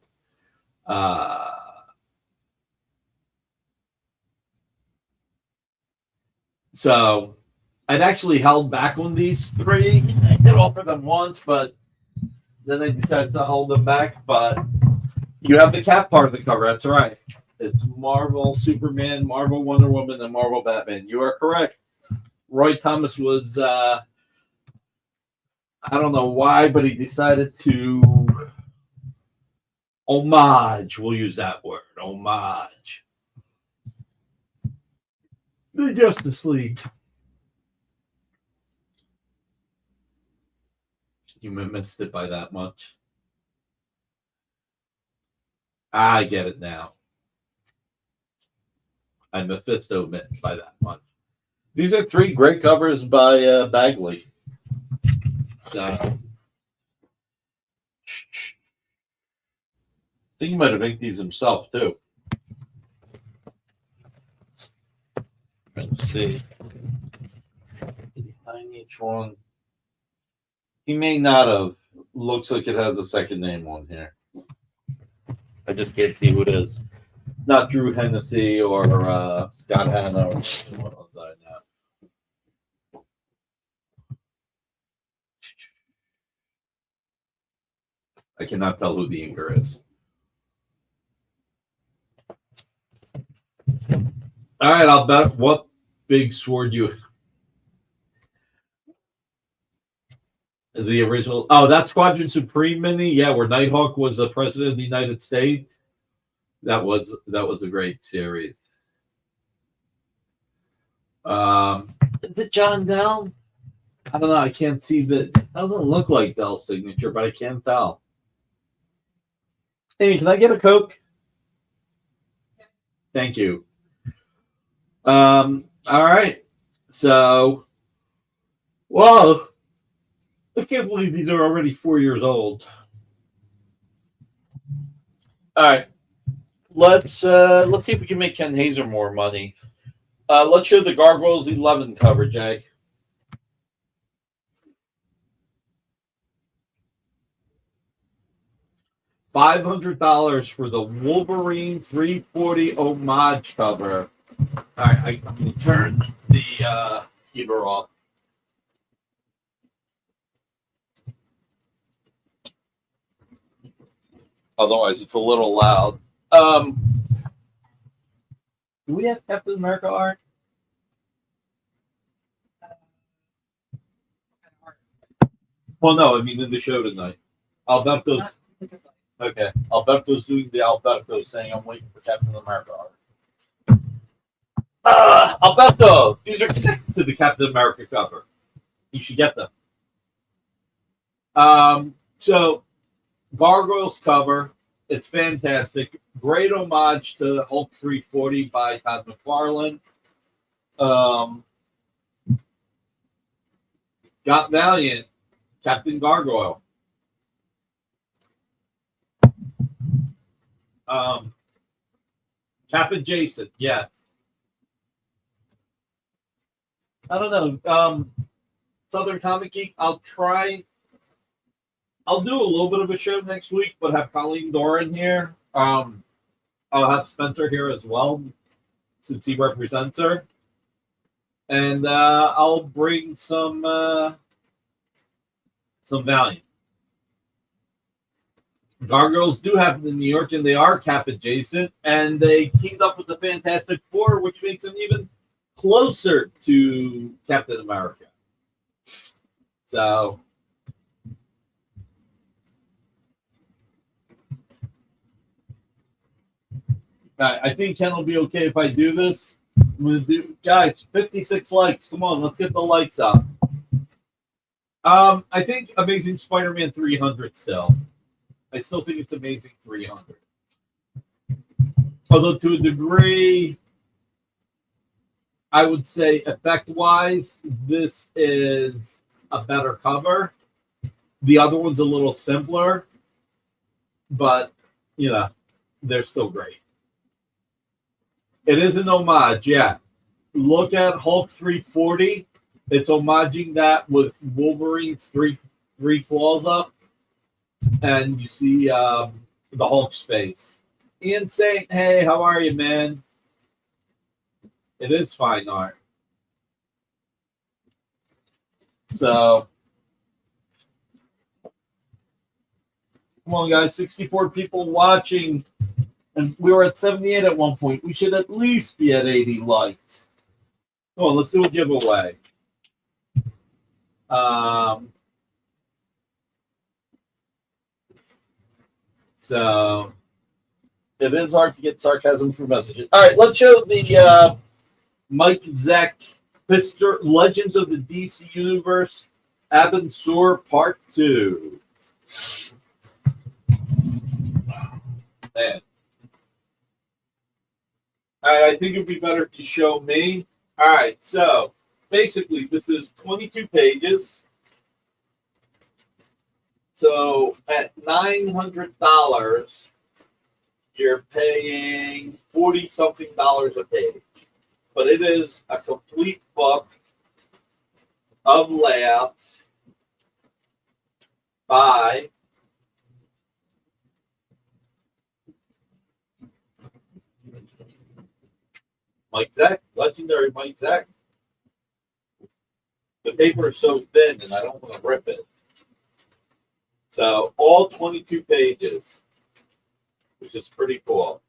So I'd actually held back on these 3. I did offer them once, but then I decided to hold them back. But you have the Cap part of the cover. That's right. It's Marvel Superman, Marvel Wonder Woman, and Marvel Batman. You are correct. Roy Thomas was I don't know why, but he decided to homage. We'll use that word, homage. The Justice League. You missed it by that much. I get it now. I Mephisto meant by that much. These are 3 great covers by Bagley. So, I think he might have inked these himself too. Let's see. Did he sign each one? He may not have. Looks like it has a second name on here. I just can't see who it is. It's not Drew Hennessy or Scott Hanna or what else I know. I cannot tell who the inker is. All right, I'll bet. What big sword you? The original. Oh, that Squadron Supreme mini. Yeah, where Nighthawk was the president of the United States. That was a great series. Is it John Dell? I don't know. I can't see that. It doesn't look like Dell's signature, but I can't tell. Amy, can I get a Coke? Thank you. All right. So, well, I can't believe these are already 4 years old. All right. Let's see if we can make Ken Hazer more money. Let's show the Gargoyles 11 cover, Jay. $500 for the Wolverine 340 homage cover. All right, I'm going to turn the heater off. Otherwise, it's a little loud. Do we have Captain America art? Well, no, I mean in the show tonight. Alberto's okay. Alberto's doing the Alberto saying, "I'm waiting for Captain America art." Alberto, these are connected to the Captain America cover. You should get them. So Gargoyles cover. It's fantastic. Great homage to Hulk 340 by Todd McFarlane. Got Valiant, Captain Gargoyle. Cap Adjacent, yes. I don't know. Southern Comic Geek, I'll do a little bit of a show next week, but have Colleen Doran here. I'll have Spencer here as well, since he represents her. And I'll bring some Valiant. Gargoyles do happen in New York, and they are Cap adjacent, and they teamed up with the Fantastic Four, which makes them even closer to Captain America. So, I think Ken will be okay if I do this. I'm gonna do, guys, 56 likes. Come on, let's get the likes up. I think Amazing Spider-Man 300 still. I still think it's Amazing 300. Although to a degree, I would say effect-wise, this is a better cover. The other one's a little simpler, but, you know, they're still great. It is an homage, yeah. Look at Hulk 340. It's homaging that with Wolverine's three claws up. And you see the Hulk's face. Ian saying, hey, how are you, man? It is fine art. So, come on, guys. 64 people watching. And we were at 78 at one point. We should at least be at 80 likes. Come on, let's do a giveaway. So it is hard to get sarcasm through messages. All right, let's show the Mike Zeck Legends of the DC Universe Abin Sur Part 2. Man. All right, I think it'd be better if you show me. All right, so basically this is 22 pages. So at $900, you're paying $40-something a page. But it is a complete book of layouts by Mike Zeck, legendary Mike Zeck. The paper is so thin and I don't want to rip it. So all 22 pages, which is pretty cool.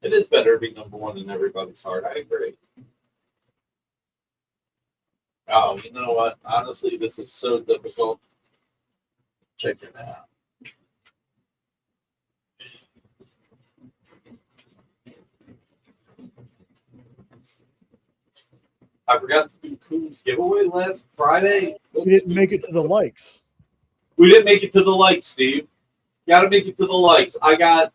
It is better to be number one in everybody's heart. I agree. Oh, you know what? Honestly, this is so difficult. Check it out. I forgot to do Coom's giveaway last Friday. We didn't make it to the likes. We didn't make it to the likes, Steve. Got to make it to the likes. I got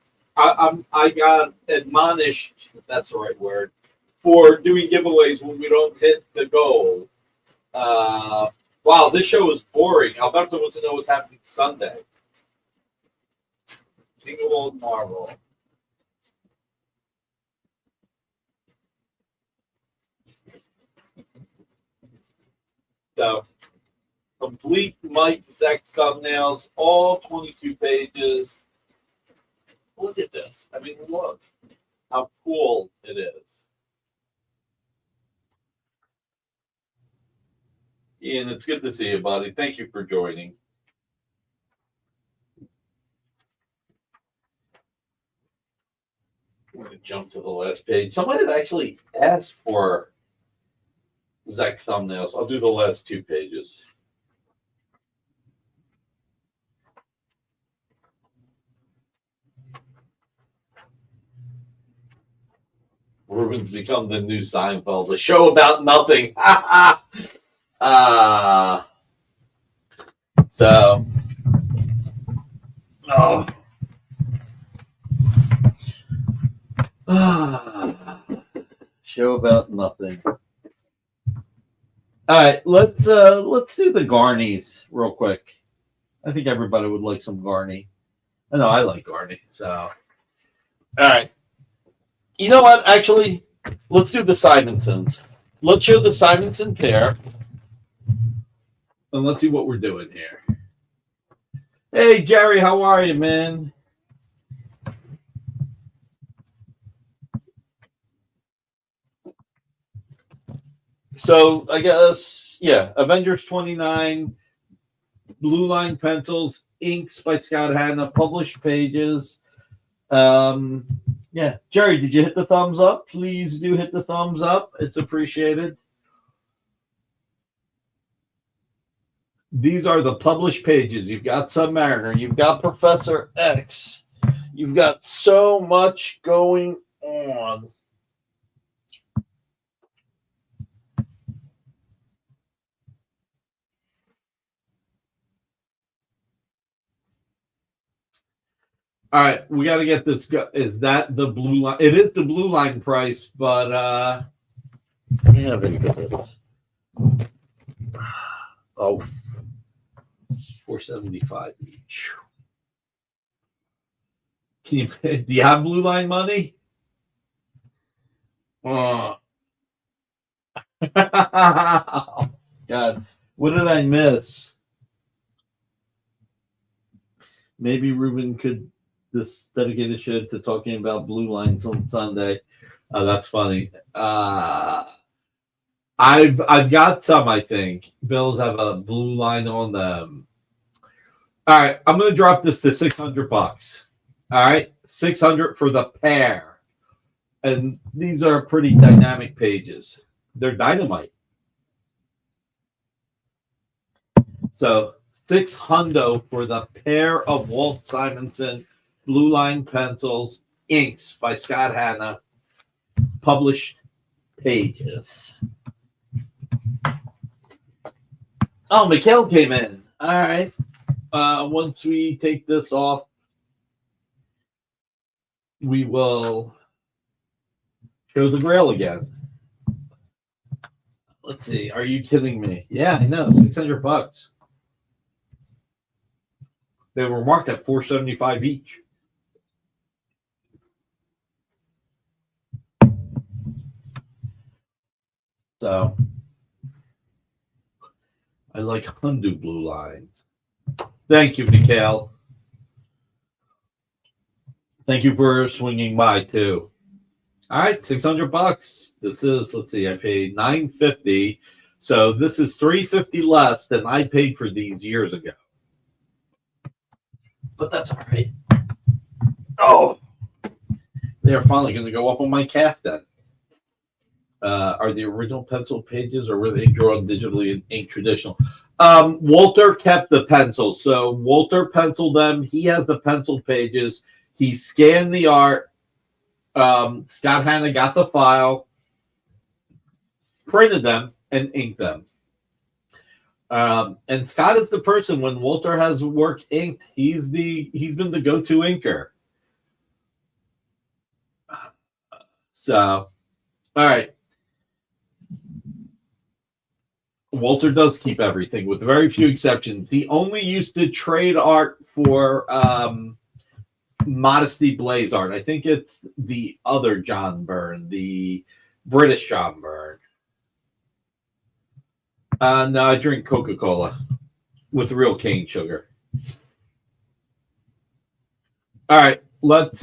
admonished, if that's the right word, for doing giveaways when we don't hit the goal. Wow, this show is boring. Alberto wants to know what's happening Sunday. Jingle Old Marvel. So, complete Mike Zeck thumbnails, all 22 pages. Look at this. I mean, look how cool it is. Ian, it's good to see you, buddy. Thank you for joining. We're going to jump to the last page. Somebody had actually asked for Zeck thumbnails. I'll do the last two pages. Ruben's become the new Seinfeld, a show about nothing. So, oh. Show about nothing. All right, let's do the Garnies real quick. I think everybody would like some Garney. I know I like Garney. So, all right. You know what? Actually, let's do the Simonsons. Let's show the Simonson pair, and let's see what we're doing here. Hey, Jerry, how are you, man? So I guess, yeah, Avengers 29, Blue Line pencils, inks by Scott Hanna, published pages. Yeah, Jerry, did you hit the thumbs up? Please do hit the thumbs up. It's appreciated. These are the published pages. You've got Submariner. You've got Professor X. You've got so much going on. All right, we got to get this. Is that the blue line? It is the blue line price, but yeah, oh, $475 each. Can you pay? Do you have blue line money? Oh. God, what did I miss? Maybe Ruben could this dedicated show to talking about blue lines on Sunday. That's funny. I've got some, I think. Bills have a blue line on them. All right, I'm going to drop this to $600. All right, $600 for the pair. And these are pretty dynamic pages. They're dynamite. So $600 for the pair of Walt Simonson Blue Line pencils, inks by Scott Hanna, published pages. Oh, Mikhail came in. All right. Once we take this off, we will show the Grail again. Let's see. Are you kidding me? Yeah, I know. $600. They were marked at $475 each. So I like Hundu blue lines. Thank you, Mikhail. Thank you for swinging by too. All right, $600. This is, let's see, I paid $950. So this is $350 less than I paid for these years ago. But that's all right. Oh, they're finally going to go up on my calf then. Are the original pencil pages, or were they drawn digitally in ink traditional? Walter kept the pencils. So Walter penciled them. He has the pencil pages. He scanned the art. Scott Hanna got the file, printed them, and inked them. And Scott is the person, when Walter has work inked, he's been the go-to inker. So, all right. Walter does keep everything, with very few exceptions. He only used to trade art for Modesty Blaze art. I think it's the other John Byrne, the British John Byrne. No, I drink Coca-Cola with real cane sugar. All right, let's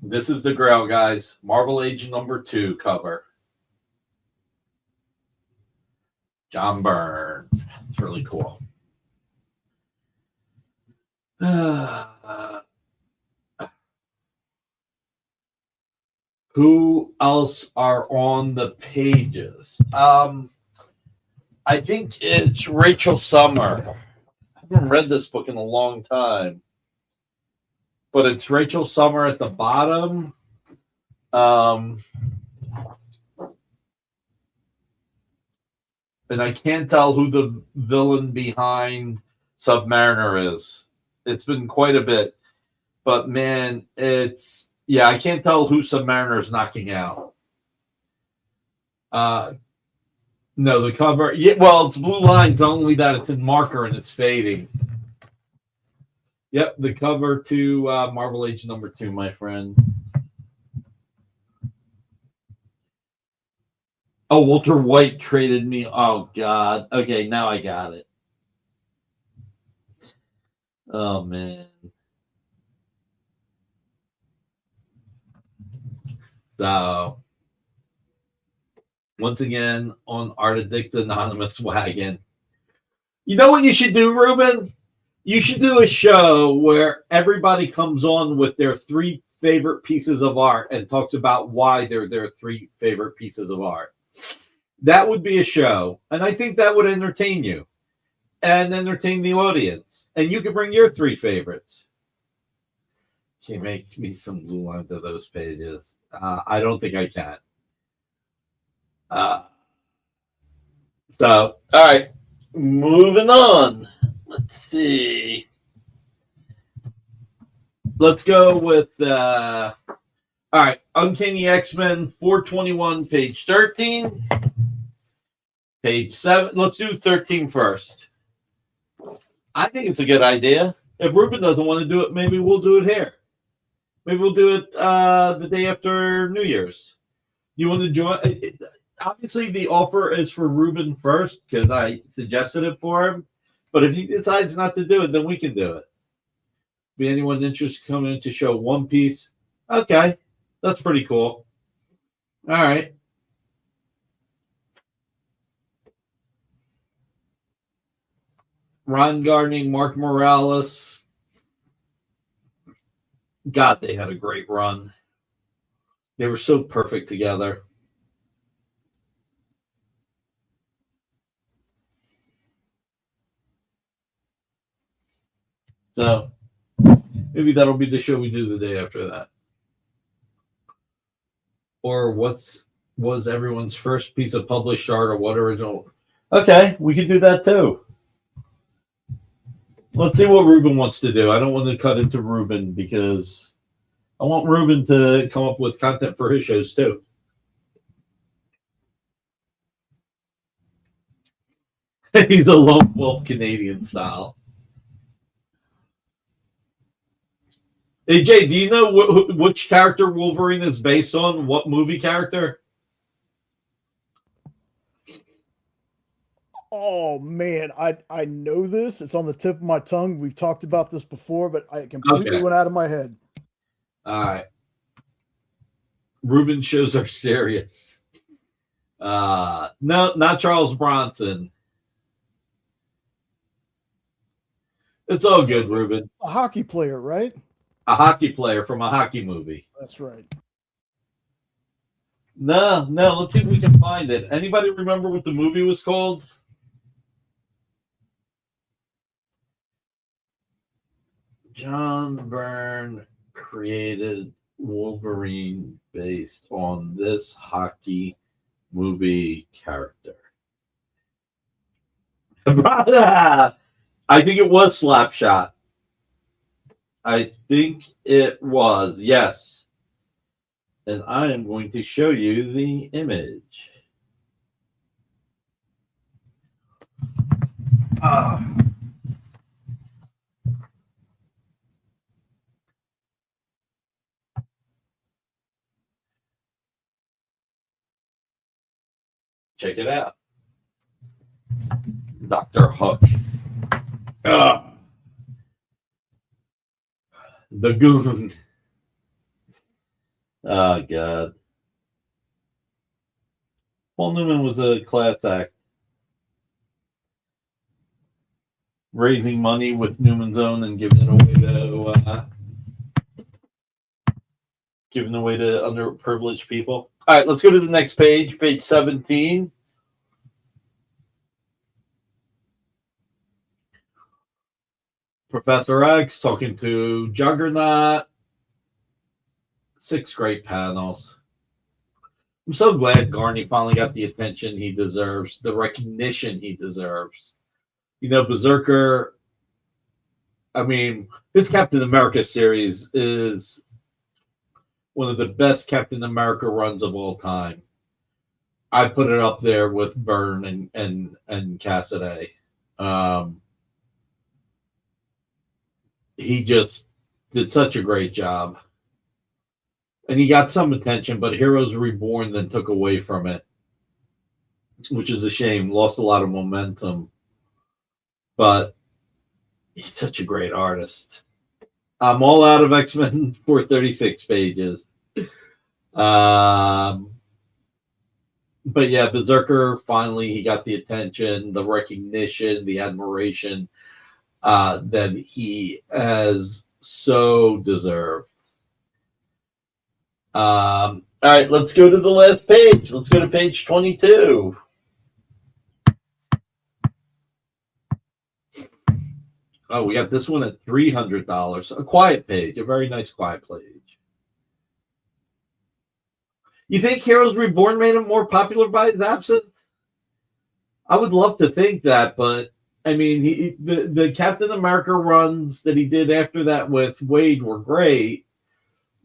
this is the Grail, guys. Marvel Age #2 cover. John Byrne. It's really cool. Who else are on the pages? I think it's Rachel Summer. I haven't read this book in a long time, but it's Rachel Summer at the bottom. And I can't tell who the villain behind Submariner is. It's been quite a bit, but man, I can't tell who Submariner is knocking out. No, the cover. Yeah, well, it's blue lines, only that it's in marker and it's fading. Yep, the cover to Marvel Age #2, my friend. Oh, Walter White traded me. Oh, God. Okay, now I got it. Oh, man. So, once again, on Art Addict Anonymous wagon. You know what you should do, Ruben? You should do a show where everybody comes on with their 3 favorite pieces of art and talks about why they're their 3 favorite pieces of art. That would be a show, and I think that would entertain you and entertain the audience. And you could bring your 3 favorites. Can you make me some blue lines of those pages? I don't think I can. So, all right, moving on. Let's see. Let's go with all right, Uncanny X-Men 421, page 13. Page 7. Let's do 13 first. I think it's a good idea. If Ruben doesn't want to do it, maybe we'll do it here. Maybe we'll do it the day after New Year's. You want to join? Obviously, the offer is for Ruben first because I suggested it for him. But if he decides not to do it, then we can do it. Be anyone interested in coming in to show One Piece? Okay, that's pretty cool. All right. Ron Gardner, Mark Morales. God, they had a great run. They were so perfect together. So maybe that'll be the show we do the day after that. Or was everyone's first piece of published art, or what original? Okay, we could do that too. Let's see what Ruben wants to do. I don't want to cut into Ruben because I want Ruben to come up with content for his shows too. He's a lone wolf Canadian style. Hey Jay, do you know which character Wolverine is based on? What movie character? Oh man, I know this. It's on the tip of my tongue. We've talked about this before, but I completely went out of my head. All right. Ruben shows are serious. No, not Charles Bronson. It's all good, Ruben. A hockey player, right? A hockey player from a hockey movie. That's right. No, let's see if we can find it. Anybody remember what the movie was called? John Byrne created Wolverine based on this hockey movie character. I think it was Slapshot. I think it was, yes. And I am going to show you the image. Check it out. Dr. Hook. The Goon. Oh, God. Paul Newman was a class act. Raising money with Newman's Own and giving it away to underprivileged people. All right, let's go to the next page, page 17. Professor X talking to Juggernaut. 6 great panels. I'm so glad Garney finally got the attention he deserves, the recognition he deserves. You know, Berserker, I mean, this Captain America series is one of the best Captain America runs of all time. I put it up there with Byrne and Cassidy. He just did such a great job. And he got some attention, but Heroes Reborn then took away from it, which is a shame. Lost a lot of momentum. But he's such a great artist. I'm all out of X-Men 436 pages. But yeah, Berserker, finally, he got the attention, the recognition, the admiration that he has so deserved. All right, let's go to the last page. Let's go to page 22. Oh, we got this one at $300. A quiet page, a very nice quiet page. You think Heroes Reborn made him more popular by his absence? I would love to think that, but I mean, the Captain America runs that he did after that with Wade were great,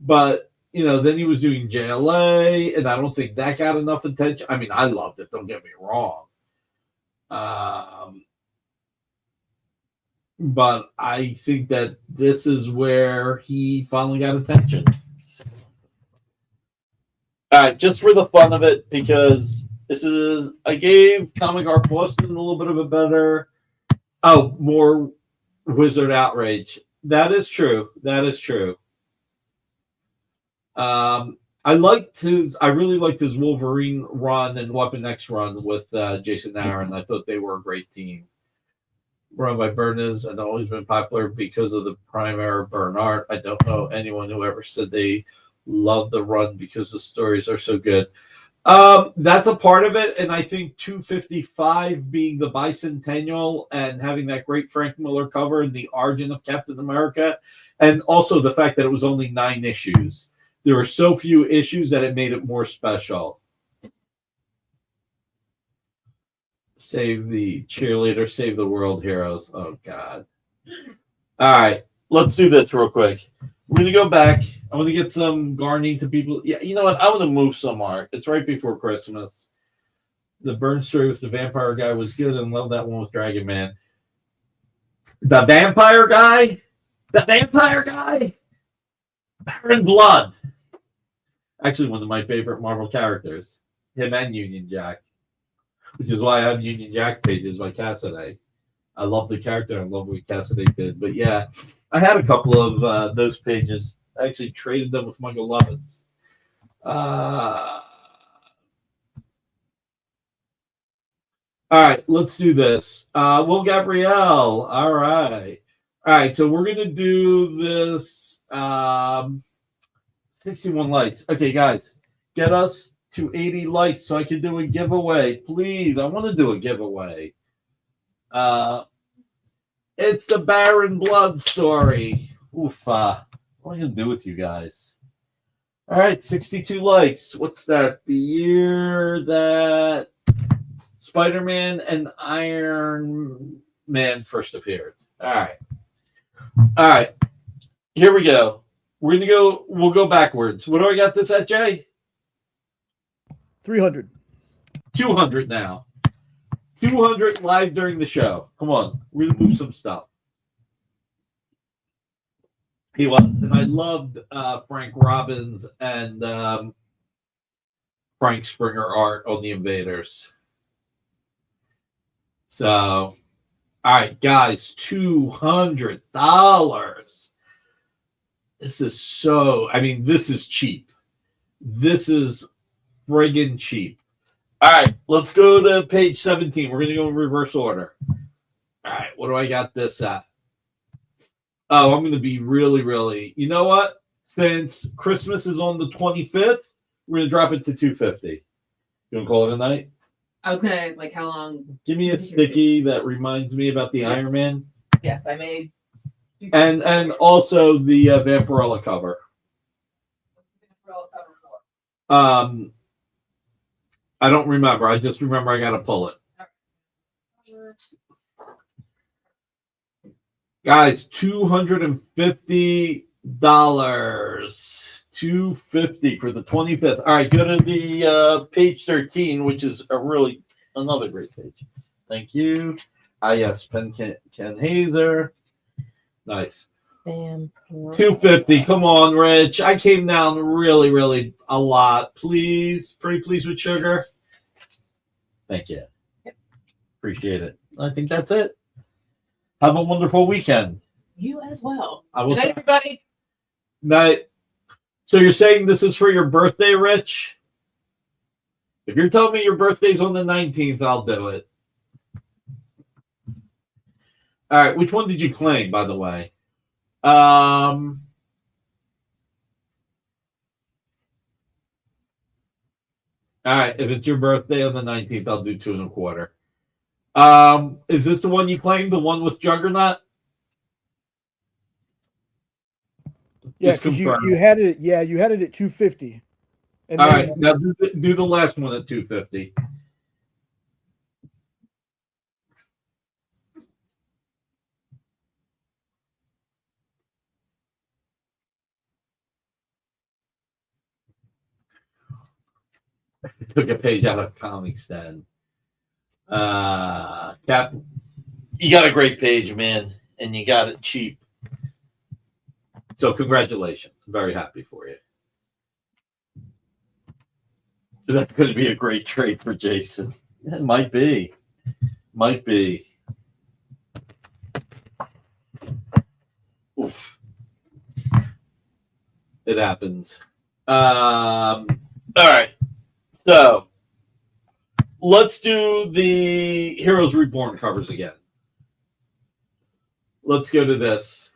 but you know, then he was doing JLA, and I don't think that got enough attention. I mean, I loved it, don't get me wrong. But I think that this is where he finally got attention. All right, just for the fun of it, because I gave Comic Art Boston a little bit of a better, more Wizard Outrage. That is true. That is true. I really liked his Wolverine run and Weapon X run with Jason Aaron. I thought they were a great team. Run by Byrne and always been popular because of the prime era Byrne art. I don't know anyone who ever said they Love the run because the stories are so good. That's a part of it, and I think 255 being the bicentennial and having that great Frank Miller cover and the origin of Captain America, and also the fact that it was only 9 issues. There were so few issues that it made it more special. Save the cheerleader, save the world heroes. Oh, God. All right, let's do this real quick. We're going to go back. I'm going to get some gardening to people. Yeah, you know what? I'm going to move some art. It's right before Christmas. The Burn story with the vampire guy was good, and love that one with Dragon Man. The vampire guy? The vampire guy? Baron Blood. Actually, one of my favorite Marvel characters. Him and Union Jack. Which is why I have Union Jack pages by Cassidy. I love the character. I love what Cassidy did. But yeah, I had a couple of those pages. I actually traded them with Michael Lovins. All right, let's do this. Will Gabrielle. All right. All right, so we're going to do this 61 likes. Okay, guys, get us to 80 likes so I can do a giveaway. Please, I want to do a giveaway. It's the Baron Blood story. Oof. What am I going to do with you guys? All right, 62 likes. What's that? The year that Spider-Man and Iron Man first appeared. All right. All right. Here we go. We'll go backwards. What do I got this at, Jay? 300. 200 now. 200 live during the show. Come on. We're going to move some stuff. He was. And I loved Frank Robbins and Frank Springer art on the Invaders. So, all right, guys, $200. This is this is cheap. This is friggin' cheap. All right, let's go to page 17. We're going to go in reverse order. All right, what do I got this at? Oh, I'm going to be really, you know what? Since Christmas is on the 25th, we're going to drop it to 250. You want to call it a night? I was going to, how long? Give me a sticky that reminds me about the Iron Man. Yes, I made. And also the Vampirella cover. I don't remember. I just remember I got to pull it. Guys, $250. $250 for the 25th. All right, go to the page 13, which is another great page. Thank you. Yes, Ken Hazer. Nice. 250. Come on, Rich. I came down really a lot. Please, pretty please with sugar. Thank you. Yep. Appreciate it. I think that's it. Have a wonderful weekend. You as well. Good night, everybody. Night. So you're saying this is for your birthday, Rich? If you're telling me your birthday's on the 19th, I'll do it. All right. Which one did you claim, by the way? All right. If it's your birthday on the 19th, I'll do 2 1/4. Is this the one you claimed? The one with Juggernaut? Yeah, because you had it. Yeah, you had it at 250. And all right, now do the last one at 250. Took a page out of Comic Stand. Cap, you got a great page, man, and you got it cheap. So congratulations. I'm very happy for you. That's going to be a great trade for Jason. It might be. Oof. It happens. All right. So let's do the Heroes Reborn covers again. Let's go to this.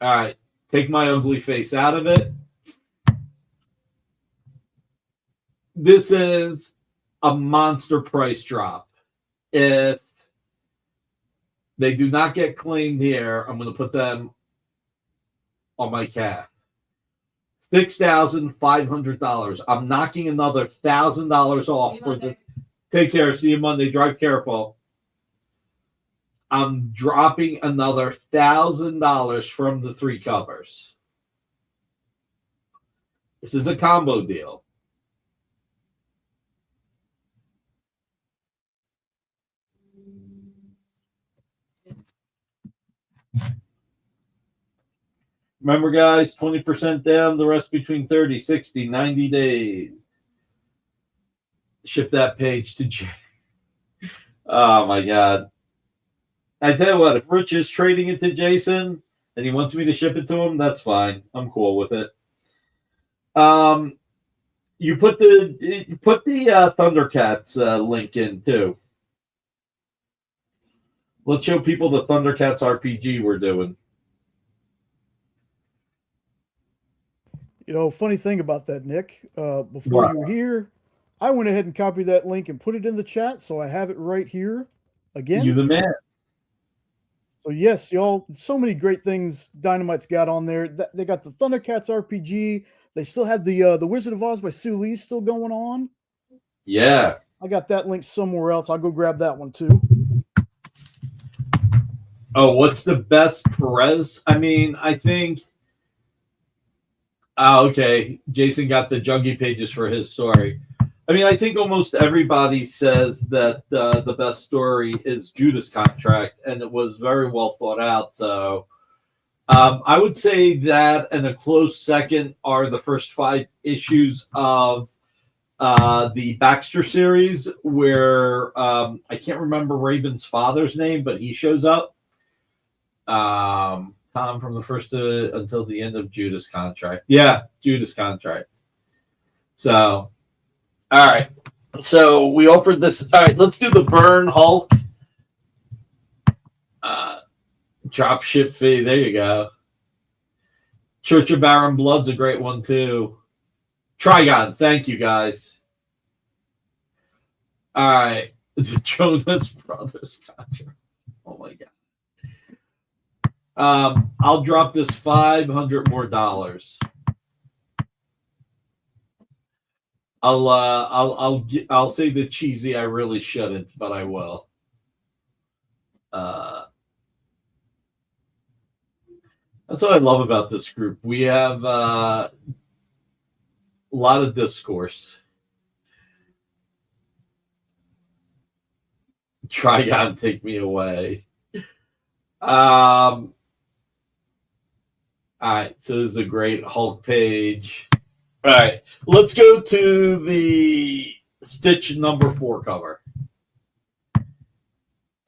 All right. Take my ugly face out of it. This is a monster price drop. If they do not get claimed here, I'm going to put them on my calf. $6,500. I'm knocking another $1,000 off for the. Take care. See you Monday. Drive careful. I'm dropping another $1,000 from the 3 covers. This is a combo deal. Remember, guys, 20% down, the rest between 30, 60, 90 days. Ship that page to Jay. Oh, my God. I tell you what, if Rich is trading it to Jason and he wants me to ship it to him, that's fine. I'm cool with it. You put the Thundercats link in, too. Let's show people the Thundercats RPG we're doing. You know, funny thing about that, Nick, before What? you were here, I went ahead and copied that link and put it in the chat, so I have it right here again. You the man. So yes, y'all, so many great things Dynamite's got on there. They got the Thundercats RPG. They still have the Wizard of Oz by Sue Lee still going on. Yeah. I got that link somewhere else. I'll go grab that one too. Oh, what's the best Perez? I mean, I think. Oh, okay. Jason got the Jungie pages for his story. I mean, I think almost everybody says that the best story is Judas Contract, and it was very well thought out. So I would say that, and a close second are the first 5 issues of the Baxter series, where I can't remember Raven's father's name, but he shows up. Tom from the first until the end of Judas Contract. Yeah, Judas Contract. So, all right. So we offered this. All right, let's do the Burn Hulk. Drop ship fee. There you go. Church of Baron Blood's a great one too. Trigon. Thank you guys. All right. The Jonas Brothers contract. Oh my God. I'll drop this $500 more. I'll say the cheesy. I really shouldn't, but I will. That's what I love about this group. We have a lot of discourse. Trigon, take me away. All right, so this is a great Hulk page. All right, let's go to the Stitch number 4 cover.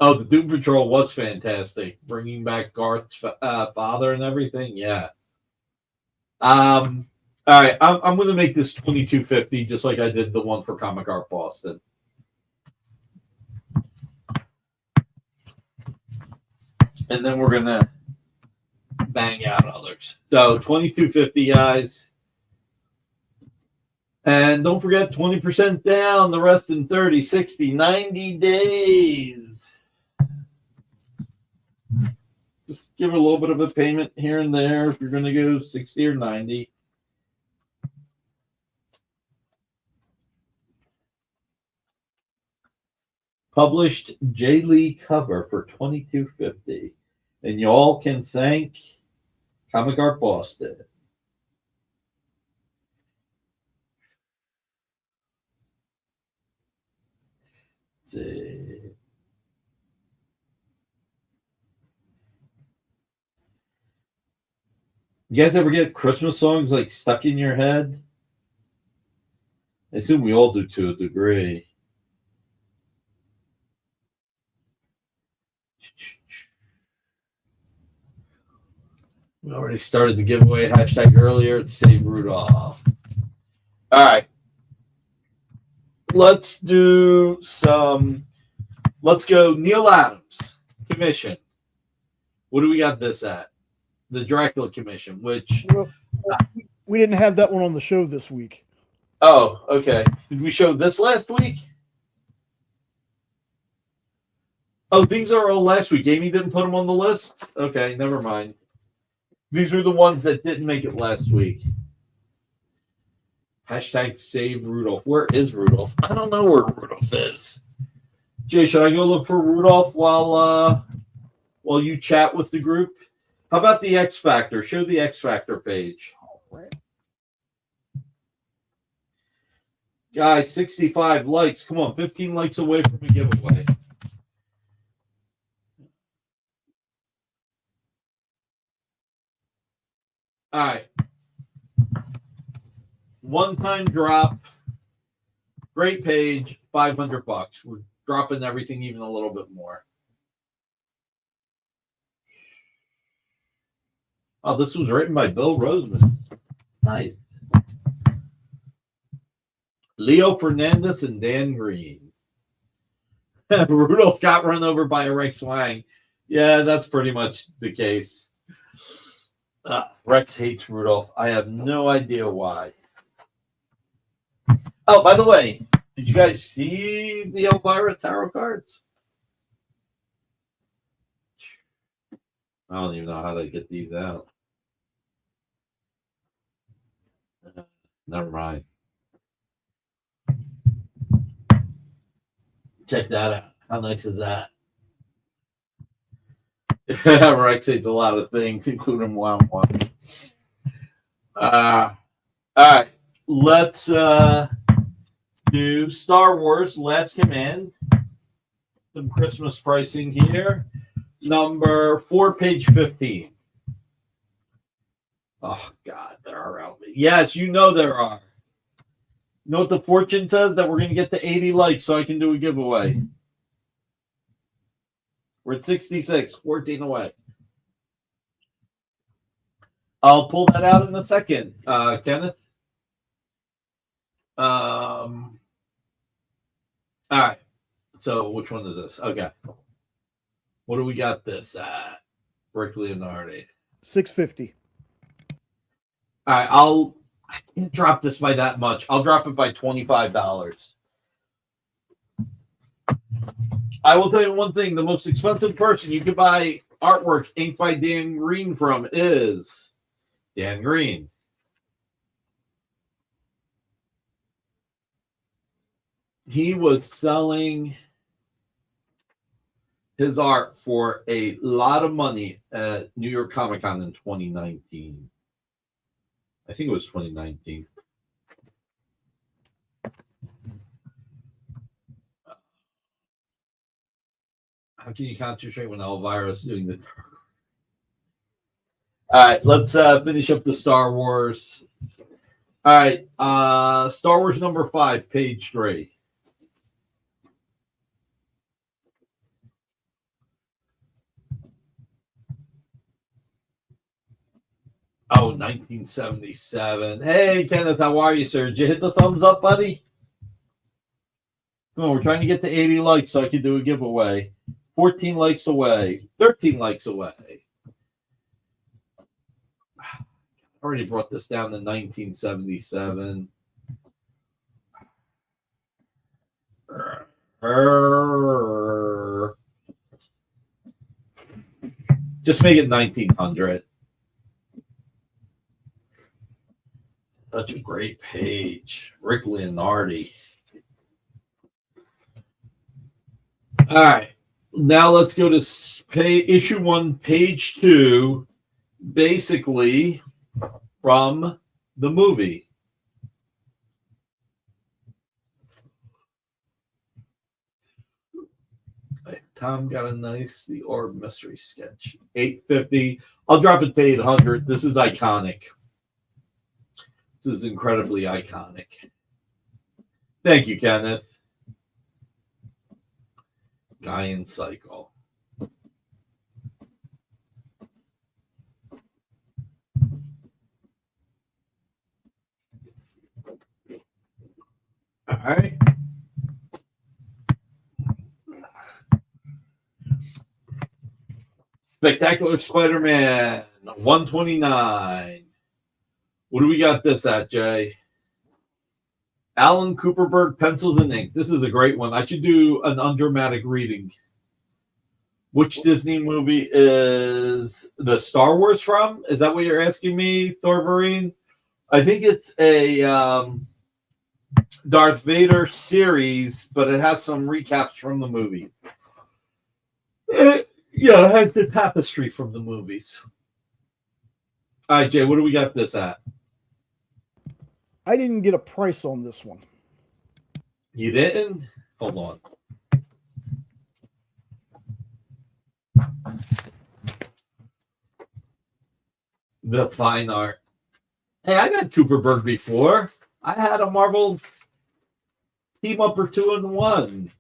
Oh, the Doom Patrol was fantastic. Bringing back Garth's father and everything. Yeah. All right, I'm going to make this $22.50 just like I did the one for Comic Art Boston. And then we're going to bang out others. So $22.50, guys. And don't forget 20% down, the rest in 30, 60, 90 days. Just give a little bit of a payment here and there if you're going to go 60 or 90. Published J. Lee cover for $22.50. And you all can thank Comic Art Boston. Let's see. You guys ever get Christmas songs like stuck in your head? I assume we all do to a degree. We already started the giveaway hashtag earlier. It's Save Rudolph. All right. Let's do some. Let's go Neil Adams, commission. What do we got this at? the Dracula Commission, which Well, we didn't have that one on the show this week. oh, okay. Did we show this last week? Oh, these are all last week. Amy didn't put them on the list? Okay, never mind. These are the ones that didn't make it last week. Hashtag save Rudolph. Where is Rudolph? I don't know where Rudolph is. Jay, should I go look for Rudolph while you chat with the group? How about the X Factor? Show the X Factor page. All right. Guys, 65 likes. Come on, 15 likes away from a giveaway. All right. One-time drop. Great page. $500. We're dropping everything even a little bit more. Oh, this was written by Bill Roseman. Nice. Leo Fernandez and Dan Green. Rudolph got run over by a Rex Wang. Yeah, that's pretty much the case. Rex hates Rudolph. I have no idea why. Oh, by the way, did you guys see the Elvira tarot cards? I don't even know how to get these out. Never mind. Check that out. How nice is that? Rex hates a lot of things, including one. All right. Let's do Star Wars Last Command. Some Christmas pricing here. Number 4, page 15. Oh, God, there are out. Yes, you know there are. You know what the fortune says? That we're going to get to 80 likes so I can do a giveaway. We're at 66, 14 away. I'll pull that out in a second, Kenneth. All right. So which one is this? Okay. What do we got this at? Rick Leonardi. $650. All right, I can't drop this by that much. I'll drop it by $25. I will tell you one thing. The most expensive person you could buy artwork inked by Dan Green from is Dan Green. He was selling his art for a lot of money at New York Comic Con in 2019. I think it was 2019. How can you concentrate when Elvira is doing the... All right, let's finish up the Star Wars. All right, Star Wars number 5, page 3. Oh, 1977. Hey, Kenneth, how are you, sir? Did you hit the thumbs up, buddy? Come on, we're trying to get to 80 likes so I can do a giveaway. 14 likes away. 13 likes away. I already brought this down to 1977. Just make it 1900. Such a great page. Rick Leonardi. All right. Now let's go to issue 1, page 2, basically from the movie. Tom got a nice The Orb mystery sketch. $850. I'll drop it to $800. This is iconic. This is incredibly iconic. Thank you, Kenneth. Gaian Cycle. All right. Spectacular Spider-Man, 129. What do we got this at, Jay? Alan Cooperberg, Pencils and Inks. This is a great one. I should do an undramatic reading. Which Disney movie is the Star Wars from? Is that what you're asking me, Thorverine? I think it's a Darth Vader series, but it has some recaps from the movie. It has the tapestry from the movies. All right, Jay, what do we got this at? I didn't get a price on this one. You didn't? Hold on. The fine art. Hey, I got Cooperberg before. I had a Marvel team up for 2-in-1.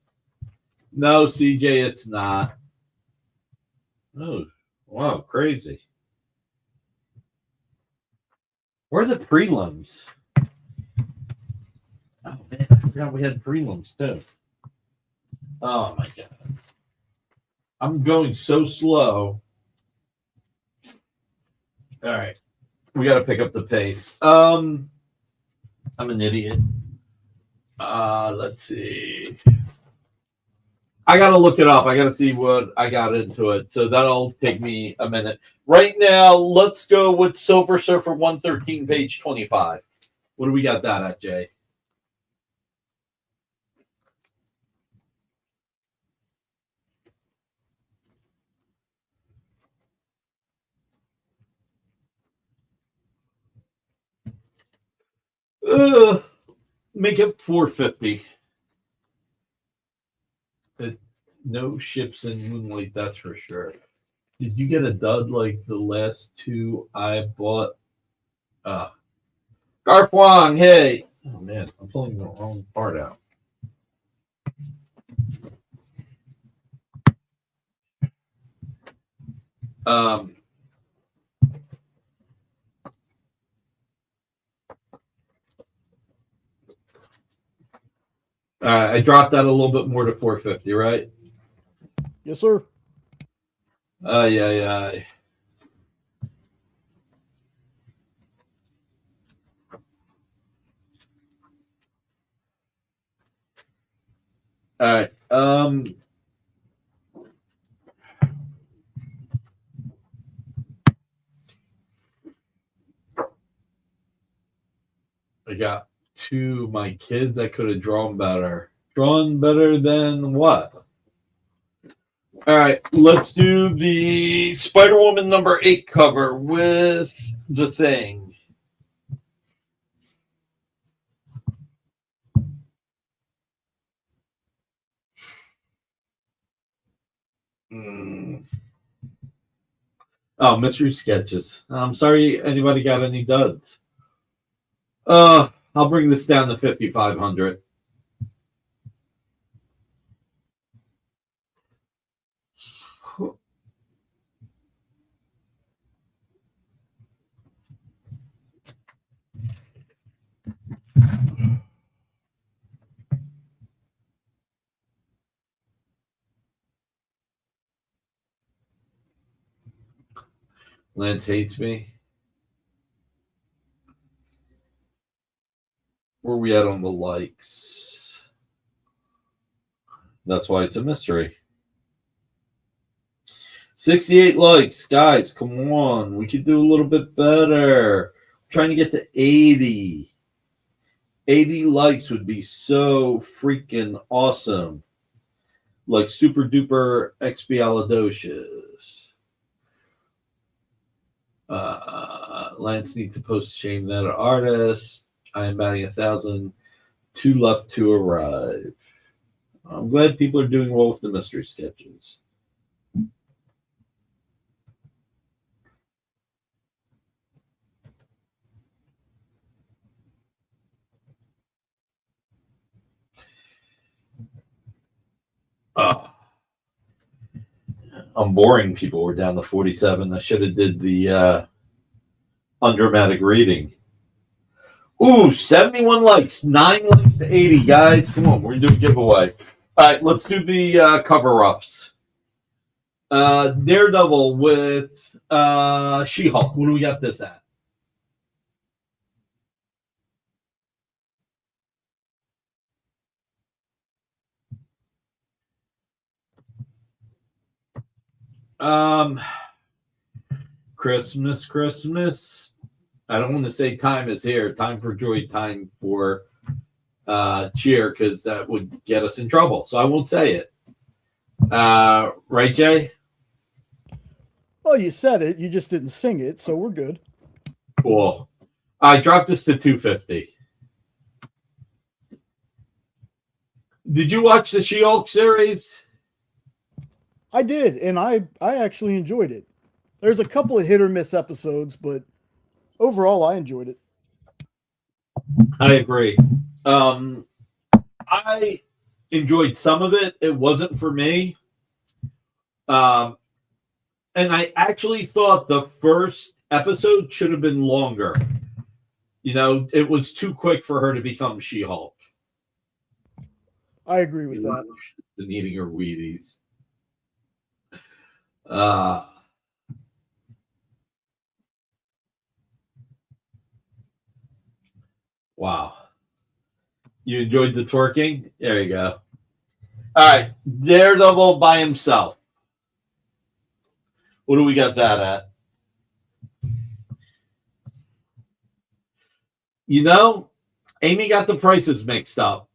No, CJ, it's not. Oh, wow, crazy. Where are the prelims? Oh, man, I forgot we had prelims, too. Oh, my God. I'm going so slow. All right. We got to pick up the pace. I'm an idiot. Let's see. I got to look it up. I got to see what I got into it. So that'll take me a minute. Right now, let's go with Silver Surfer 113, page 25. What do we got that at, Jay? Make it 450. No ships in Moonlight, that's for sure. Did you get a dud like the last two I bought? Garth Wang, hey. Oh man, I'm pulling the wrong part out. I dropped that a little bit more to 450, right? Yes, sir. Yeah. All right. I got two of my kids. I could have drawn better. Drawn better than what? All right, let's do the Spider-Woman number 8 cover with the Thing. Oh, mystery sketches. I'm sorry, anybody got any duds? I'll bring this down to 5,500. Lance hates me. Where are we at on the likes? That's why it's a mystery. 68 likes. Guys, come on. We could do a little bit better. I'm trying to get to 80. 80 likes would be so freaking awesome. Like super duper expialidocious. Lance needs to post shame that artist. I am batting 1,000. 2 left to arrive. I'm glad people are doing well with the mystery sketches. I'm boring people. We're down to 47. I should have did the undramatic reading. Ooh, 71 likes. 9 likes to 80, guys. Come on, we're going to do a giveaway. All right, let's do the cover-ups. Daredevil with She-Hulk. What do we got this at? Christmas. I don't want to say time is here. Time for joy. Time for cheer, because that would get us in trouble. So I won't say it. Right, Jay? Well, you said it. You just didn't sing it, so we're good. Cool. I dropped this to 250. Did you watch the She-Hulk series? I did, and I actually enjoyed it. There's a couple of hit or miss episodes, but overall, I enjoyed it. I agree. I enjoyed some of it. It wasn't for me. And I actually thought the first episode should have been longer. You know, it was too quick for her to become She-Hulk. I agree with that. Been eating her Wheaties. Wow. You enjoyed the twerking? There you go. All right. Daredevil by himself. What do we got that at? You know, Amy got the prices mixed up.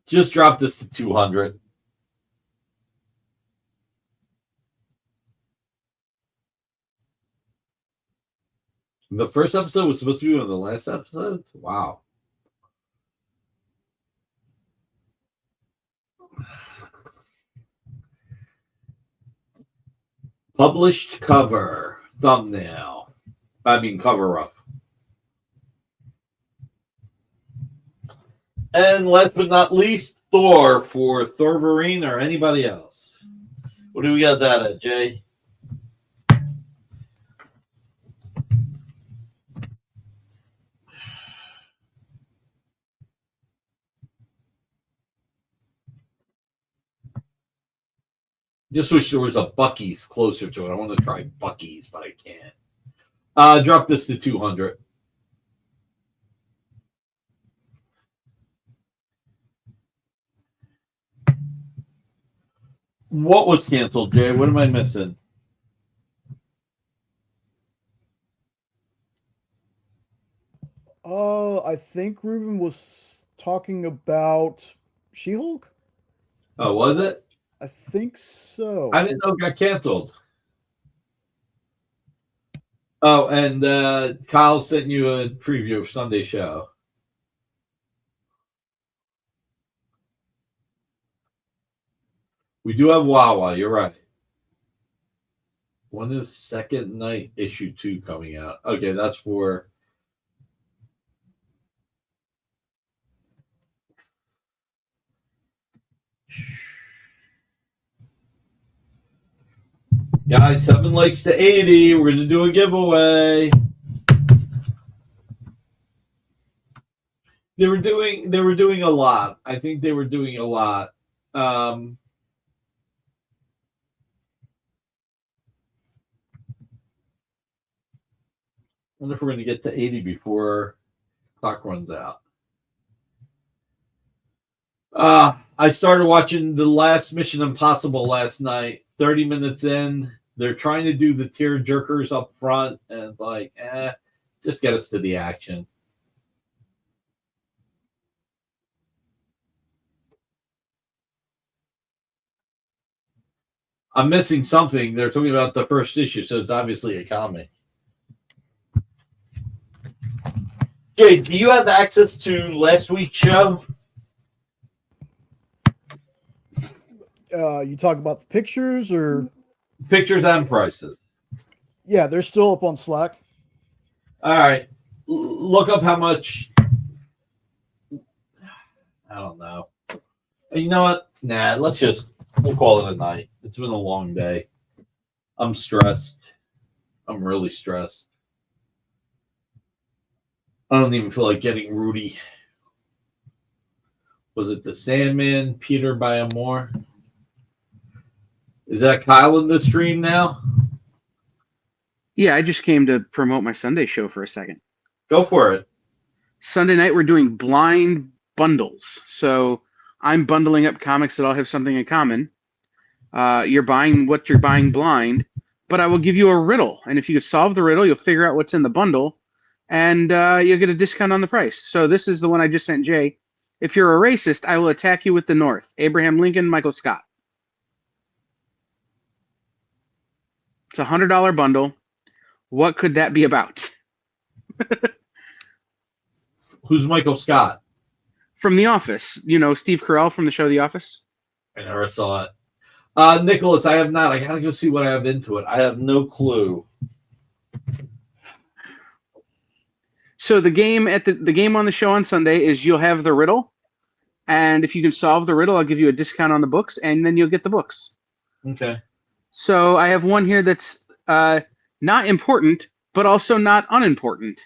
Just drop this to 200. The first episode was supposed to be one of the last episodes? Wow. Published cover. Thumbnail. Cover up. And last but not least, Thor for Thorverine or anybody else. What do we got that at, Jay? Just wish there was a Buc-ee's closer to it. I want to try Buc-ee's, but I can't. Drop this to 200. What was canceled, Jay? What am I missing? I think Ruben was talking about She-Hulk. Oh, was it? I think so. I didn't know it got canceled. Oh, and Kyle sent you a preview of Sunday show. We do have Wawa. You're right. When is Second Night issue 2 coming out? Okay, that's for. Guys, 7 likes to 80. We're gonna do a giveaway. They were doing a lot. I think they were doing a lot. Wonder if we're gonna get to 80 before clock runs out. I started watching the last Mission Impossible last night. 30 minutes in, they're trying to do the tear jerkers up front, and like, just get us to the action. I'm missing something. They're talking about the first issue, so it's obviously a comic. Jay, do you have access to last week's show? You talk about the pictures or Pictures and prices. yeah, they're still up on Slack. All right. Look up how much. I don't know. You know what? Nah, we'll call it a night. It's been a long day. I'm stressed. I'm really stressed. I don't even feel like getting Rudy. Was it the Sandman, Peter Byamore? Is that Kyle in the stream now? Yeah, I just came to promote my Sunday show for a second. Go for it. Sunday night, we're doing blind bundles. So I'm bundling up comics that all have something in common. You're buying what you're buying blind, but I will give you a riddle. And if you could solve the riddle, you'll figure out what's in the bundle, and you'll get a discount on the price. So this is the one I just sent Jay. If you're a racist, I will attack you with the North. Abraham Lincoln, Michael Scott. It's a $100 bundle. What could that be about? Who's Michael Scott? From The Office. You know, Steve Carell from the show The Office? I never saw it. Nicholas, I have not. I gotta go see what I have into it. I have no clue. So the game the game on the show on Sunday is you'll have the riddle, and if you can solve the riddle, I'll give you a discount on the books, and then you'll get the books. Okay. So I have one here that's not important, but also not unimportant.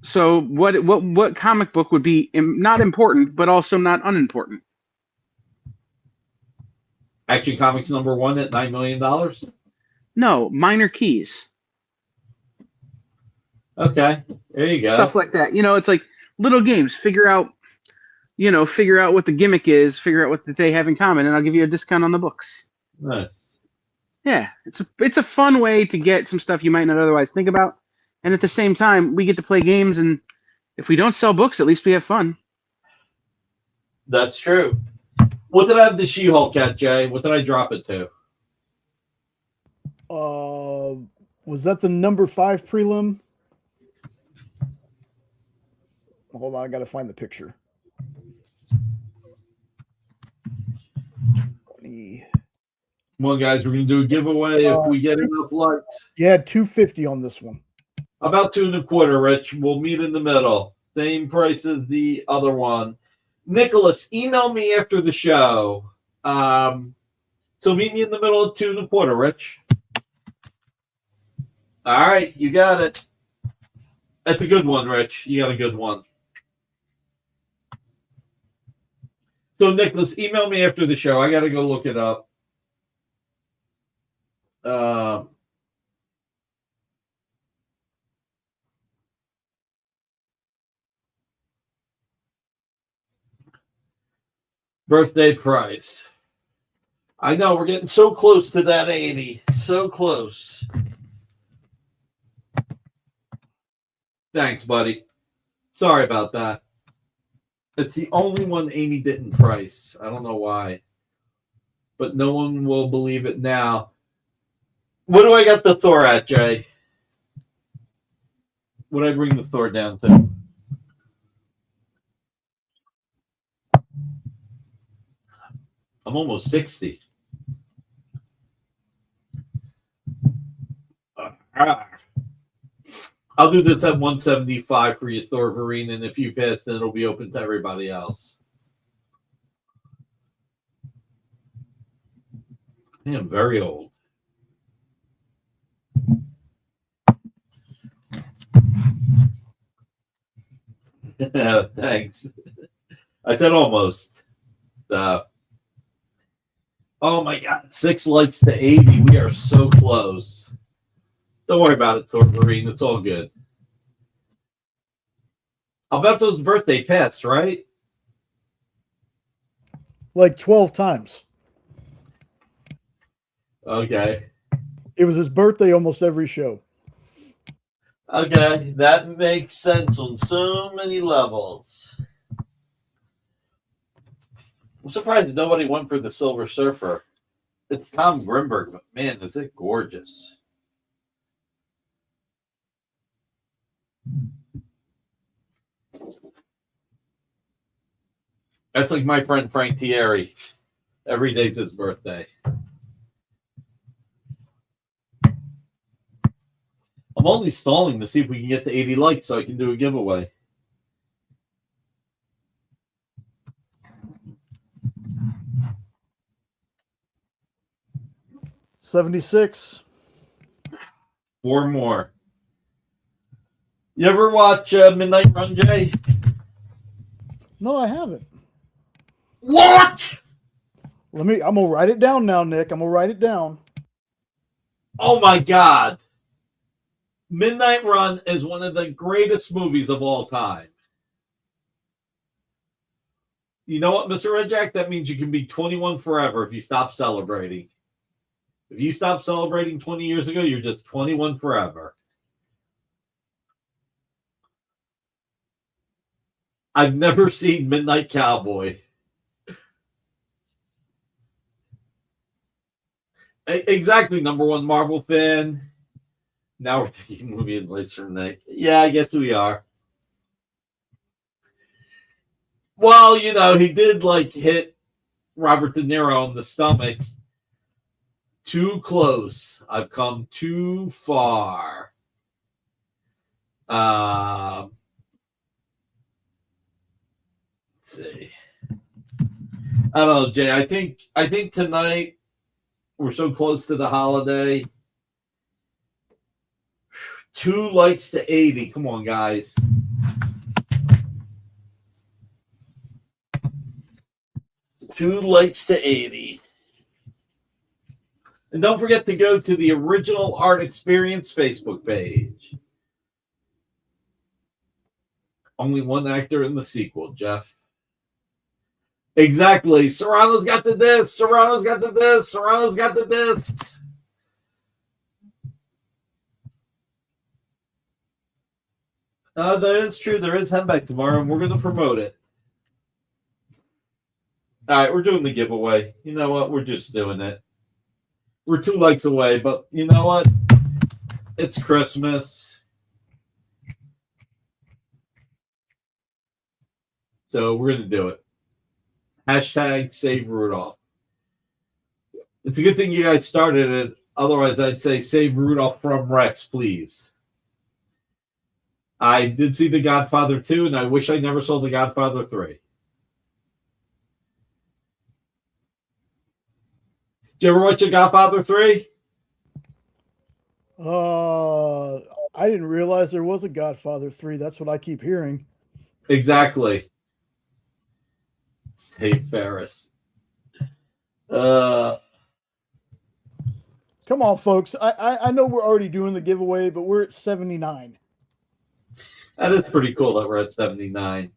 So what comic book would be not important, but also not unimportant? Action Comics #1 at $9 million? No, Minor Keys. Okay, there you go. Stuff like that. You know, it's like little games. Figure out what the gimmick is, figure out what they have in common, and I'll give you a discount on the books. Nice. Yeah, it's a fun way to get some stuff you might not otherwise think about. And at the same time, we get to play games, and if we don't sell books, at least we have fun. That's true. What did I have the She-Hulk at, Jay? What did I drop it to? Was that the #5 prelim? Hold on, I got to find the picture. 20. Come on, guys. We're going to do a giveaway if we get enough likes. Yeah, 250 on this one. About 2.25, Rich. We'll meet in the middle. Same price as the other one. Nicholas, email me after the show. So meet me in the middle of 2.25, Rich. All right, you got it. That's a good one, Rich. You got a good one. So, Nicholas, email me after the show. I got to go look it up. Birthday price. I know, we're getting so close to that 80. So close. Thanks, buddy. Sorry about that. It's the only one Amy didn't price. I don't know why. But no one will believe it now. What do I got the Thor at, Jay? What did I bring the Thor down to? I'm almost 60. I'll do this at 175 for you, Thor Vereen, and if you pass, then it'll be open to everybody else. I am very old. Thanks. I said almost. Oh my God, 6 likes to 80. We are so close. Don't worry about it, Thor Vereen. It's all good. How about those birthday pets, right? Like 12 times. Okay. It was his birthday almost every show. Okay, that makes sense on so many levels. I'm surprised nobody went for the Silver Surfer. It's Tom Grimberg, but man, is it gorgeous. That's like my friend Frank Thierry. Every day's his birthday. I'm only stalling to see if we can get to 80 likes so I can do a giveaway. $76. 4 more. You ever watch Midnight Run, Jay? No, I haven't. What? I'm gonna write it down now, Nick. I'm gonna write it down. Oh my God. Midnight Run is one of the greatest movies of all time. You know what, Mr. Red Jack? That means you can be 21 forever if you stop celebrating. If you stop celebrating 20 years ago, you're just 21 forever. I've never seen Midnight Cowboy. Exactly, number one Marvel fan. Now we're taking movie advice from Nick. Yeah, I guess we are. Well, you know, he did like hit Robert De Niro in the stomach. Too close. I've come too far. Let's see. I don't know, Jay. I think tonight we're so close to the holiday. 2 likes to 80. Come on, guys. Two likes to 80. And don't forget to go to the Original Art Experience Facebook page. Only one actor in the sequel, Jeff. Exactly. Serrano's got the discs. Serrano's got the discs. Serrano's got the discs. That is true. There is Hembeck tomorrow, and we're going to promote it. All right, we're doing the giveaway. You know what? We're just doing it. We're 2 likes away, but you know what? It's Christmas. So we're going to do it. Hashtag save Rudolph. It's a good thing you guys started it. Otherwise, I'd say save Rudolph from Rex, please. I did see The Godfather 2, and I wish I never saw The Godfather 3. Did you ever watch The Godfather 3? I didn't realize there was a Godfather 3. That's what I keep hearing. Exactly. Save Ferris. Come on, folks. I know we're already doing the giveaway, but we're at 79. That is pretty cool that we're at 79.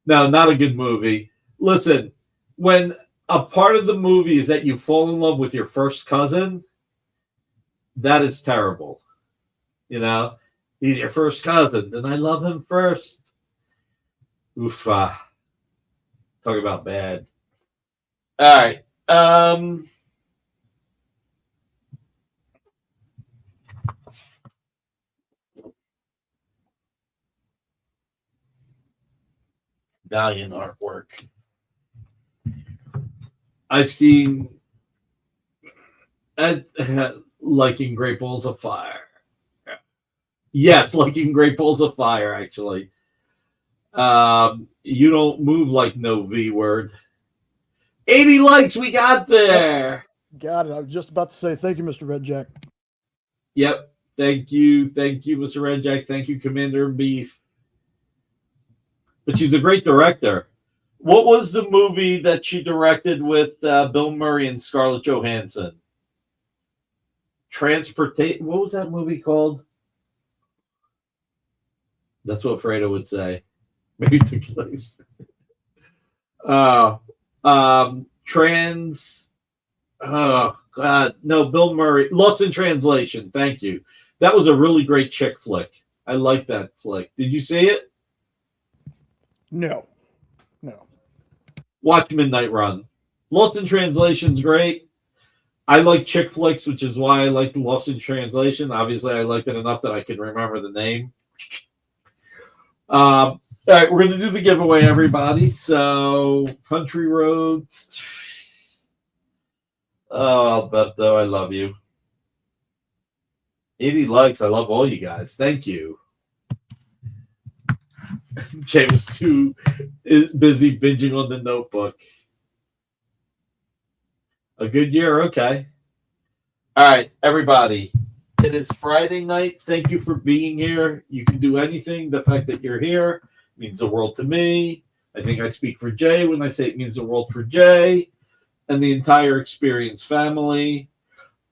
No, not a good movie. Listen, when a part of the movie is that you fall in love with your first cousin, that is terrible. You know, he's your first cousin, and I love him first. Oofa. Talk about bad. All right. Valiant artwork. I've seen Liking Great Balls of Fire. Yes, Liking Great Balls of Fire, actually. You don't move like no V word. 80 likes we got there. Got it. I was just about to say thank you, Mr. Red Jack. Yep. Thank you. Thank you, Mr. Red Jack. Thank you, Commander Beef. But she's a great director. What was the movie that she directed with Bill Murray and Scarlett Johansson? Transportation. What was that movie called? That's what Fredo would say. Maybe it took place. Oh, God. No, Bill Murray. Lost in Translation. Thank you. That was a really great chick flick. I like that flick. Did you see it? No. Watch Midnight Run. Lost in Translation's great. I like chick flicks, which is why I like Lost in Translation. Obviously, I liked it enough that I can remember the name. All right, we're going to do the giveaway, everybody. So, Country Roads. Oh, Alberto, I love you. 80 likes. I love all you guys. Thank you. Jay was too busy binging on The Notebook. A good year, okay. All right, everybody. It is Friday night. Thank you for being here. You can do anything. The fact that you're here means the world to me. I think I speak for Jay when I say it means the world for Jay and the entire Experience family.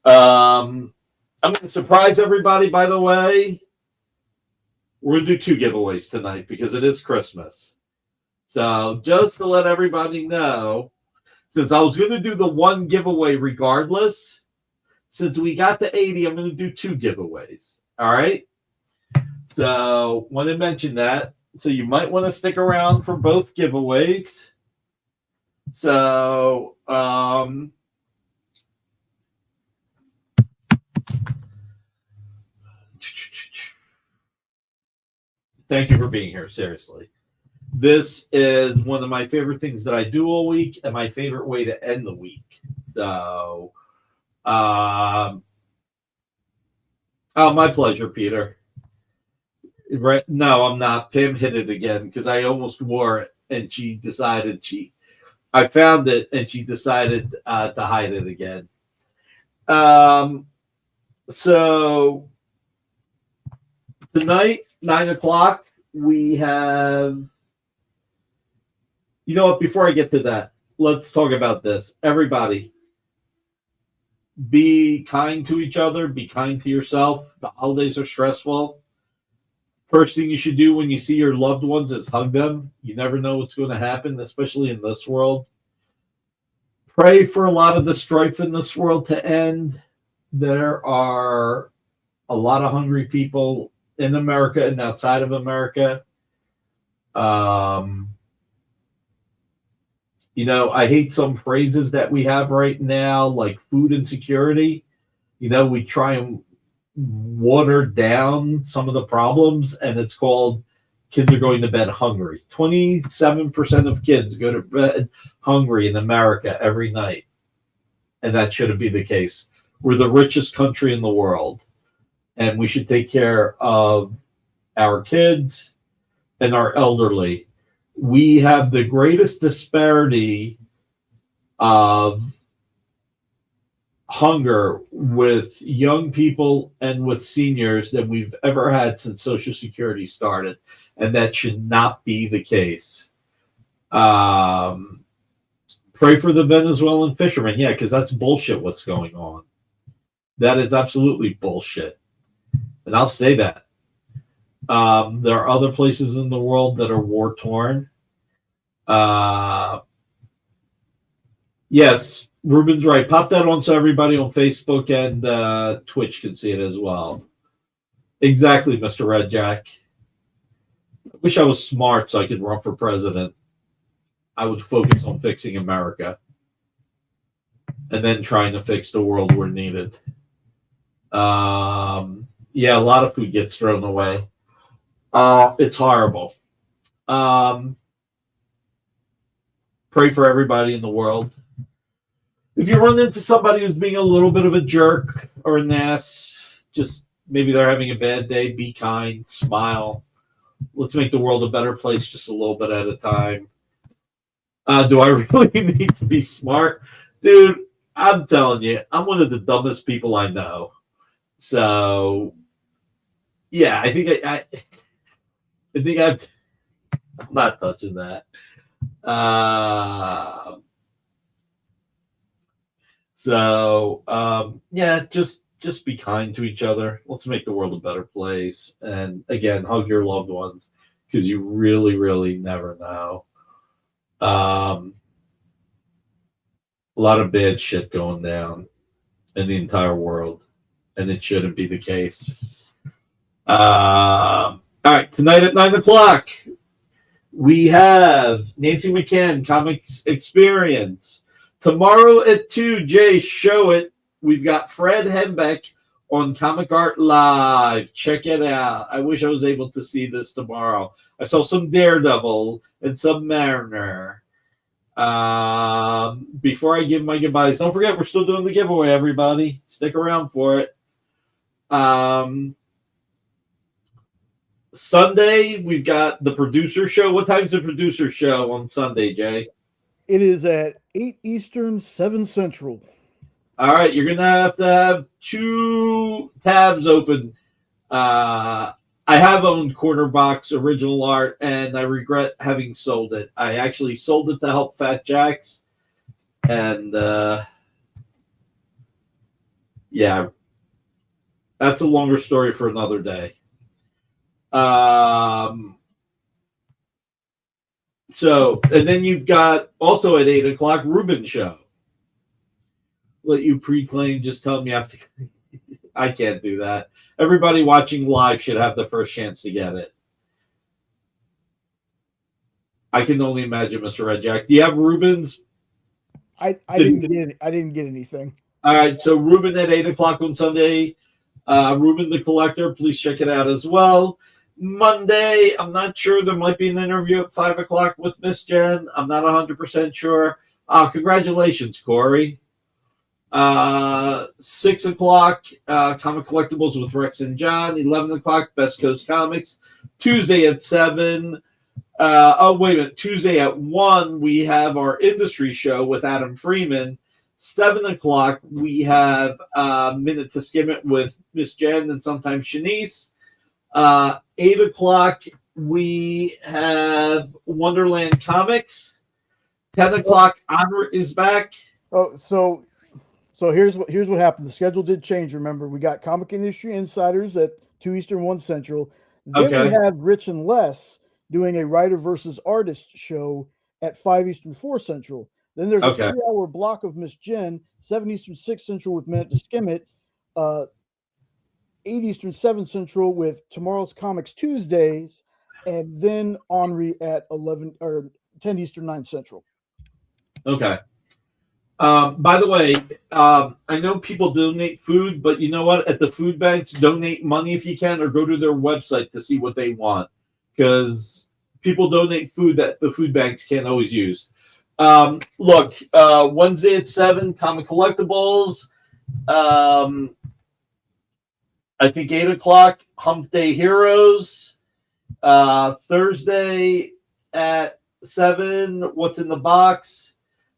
I'm going to surprise everybody, by the way. We're going to do 2 giveaways tonight because it is Christmas. So just to let everybody know, since I was going to do the 1 giveaway regardless, since we got to 80, I'm going to do 2 giveaways. All right? So want to mention that. So you might want to stick around for both giveaways. So, thank you for being here, seriously. This is one of my favorite things that I do all week and my favorite way to end the week. So, oh, my pleasure, Peter. Right? No, I'm not. Pam hit it again because I almost wore it and she decided I found it and she decided to hide it again. So tonight, 9:00, we have, you know what, before I get to that, let's talk about this. Everybody, be kind to each other, be kind to yourself. The holidays are stressful. First thing you should do when you see your loved ones is hug them. You never know what's going to happen, especially in this world. Pray for a lot of the strife in this world to end. There are a lot of hungry people in America and outside of America. You know, I hate some phrases that we have right now, like food insecurity. You know, we try and water down some of the problems, and it's called kids are going to bed hungry. 27% of kids go to bed hungry in America every night, and that shouldn't be the case. We're the richest country in the world, and we should take care of our kids and our elderly. We have the greatest disparity of hunger with young people and with seniors than we've ever had since Social Security started, and that should not be the case. Pray for the Venezuelan fishermen, yeah, because that's bullshit what's going on. That is absolutely bullshit, and I'll say that. There are other places in the world that are war torn. Yes, Ruben's right. Pop that on so everybody on Facebook and Twitch can see it as well. Exactly, Mr. Red Jack. I wish I was smart so I could run for president. I would focus on fixing America and then trying to fix the world where needed. Yeah, a lot of food gets thrown away. It's horrible. Pray for everybody in the world. If you run into somebody who's being a little bit of a jerk or an ass, just maybe they're having a bad day, be kind, smile. Let's make the world a better place just a little bit at a time. Do I really need to be smart? Dude, I'm telling you, I'm one of the dumbest people I know. So, yeah, I think I'm not touching that. Yeah, just be kind to each other. Let's make the world a better place. And again, hug your loved ones because you really, really never know. A lot of bad shit going down in the entire world, and it shouldn't be the case. All right, tonight at 9:00, we have Nancy McCann, Comics Experience. Tomorrow at 2, Jay, show it. We've got Fred Hembeck on Comic Art Live. Check it out. I wish I was able to see this tomorrow. I saw some Daredevil and some Mariner. Before I give my goodbyes, don't forget we're still doing the giveaway, everybody. Stick around for it. Sunday, we've got the producer show. What time's the producer show on Sunday, Jay? It is at 8 Eastern, 7 Central. All right, you're going to have 2 tabs open. I have owned Quarter Box Original Art, and I regret having sold it. I actually sold it to help Fat Jacks, and yeah, that's a longer story for another day. So, and then you've got also at 8:00 Ruben Show. Let you pre-claim. Just tell me you have to. I can't do that. Everybody watching live should have the first chance to get it. I can only imagine, Mr. Red Jack. Do you have Ruben's? I didn't get anything. All right, so Ruben at 8:00 on Sunday. Ruben the Collector, please check it out as well. Monday, I'm not sure. There might be an interview at 5:00 with Miss Jen. I'm not 100% sure. Congratulations, Corey. 6:00, Comic Collectibles with Rex and John. 11:00, Best Coast Comics. Tuesday at 7. Wait a minute. Tuesday at 1, we have our industry show with Adam Freeman. 7:00, we have Minute to Skim It with Miss Jen and sometimes Shanice. 8:00, we have Wonderland Comics. 10:00, Honor is back. Oh, so here's what happened. The schedule did change. Remember, we got Comic Industry Insiders at 2 Eastern, 1 Central. Then we have Rich and Les doing a writer versus artist show at 5 Eastern, 4 Central. Then there's a 3-hour block of Miss Jen, 7 Eastern, 6 Central with Minute to Skim It, 8 Eastern, 7 Central with Tomorrow's Comics Tuesdays, and then Henri at 11 or 10 Eastern, 9 Central. Okay. By the way, I know people donate food, but you know what? At the food banks, donate money if you can, or go to their website to see what they want, because people donate food that the food banks can't always use. Look, Wednesday at 7, Comic Collectibles. I think 8:00, Hump Day Heroes. Thursday at 7, What's in the Box.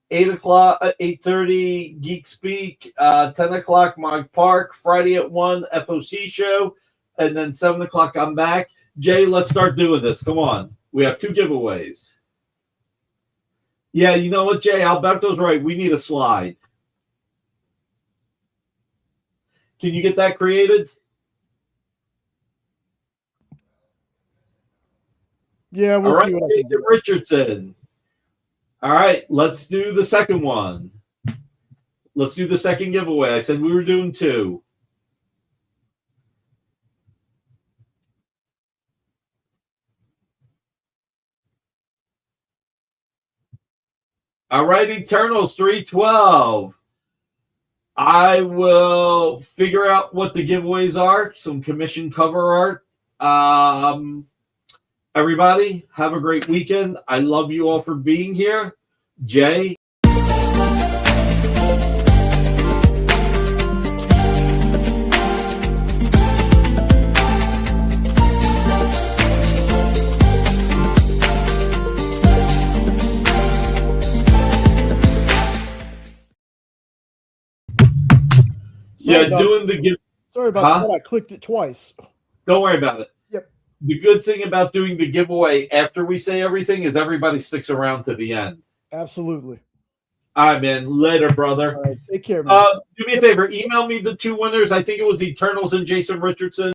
8:00, 8:30, Geek Speak. 10:00, Mog Park. Friday at 1, FOC show. And then 7:00, I'm back. Jay, let's start doing this. Come on. We have 2 giveaways. Yeah, you know what, Jay? Alberto's right. We need a slide. Can you get that created? Yeah, we'll see what I can do. Richardson. All right, let's do the second one. Let's do the second giveaway. I said we were doing 2. All right, Eternals 312. I will figure out what the giveaways are. Some commission cover art. Everybody, have a great weekend. I love you all for being here. Jay. Doing the give. Sorry about that. I clicked it twice. Don't worry about it. Yep. The good thing about doing the giveaway after we say everything is everybody sticks around to the end. Absolutely. All right, man. Later, brother. All right. Take care, man. Do me a favor. Email me the 2 winners. I think it was Eternals and Jason Richardson.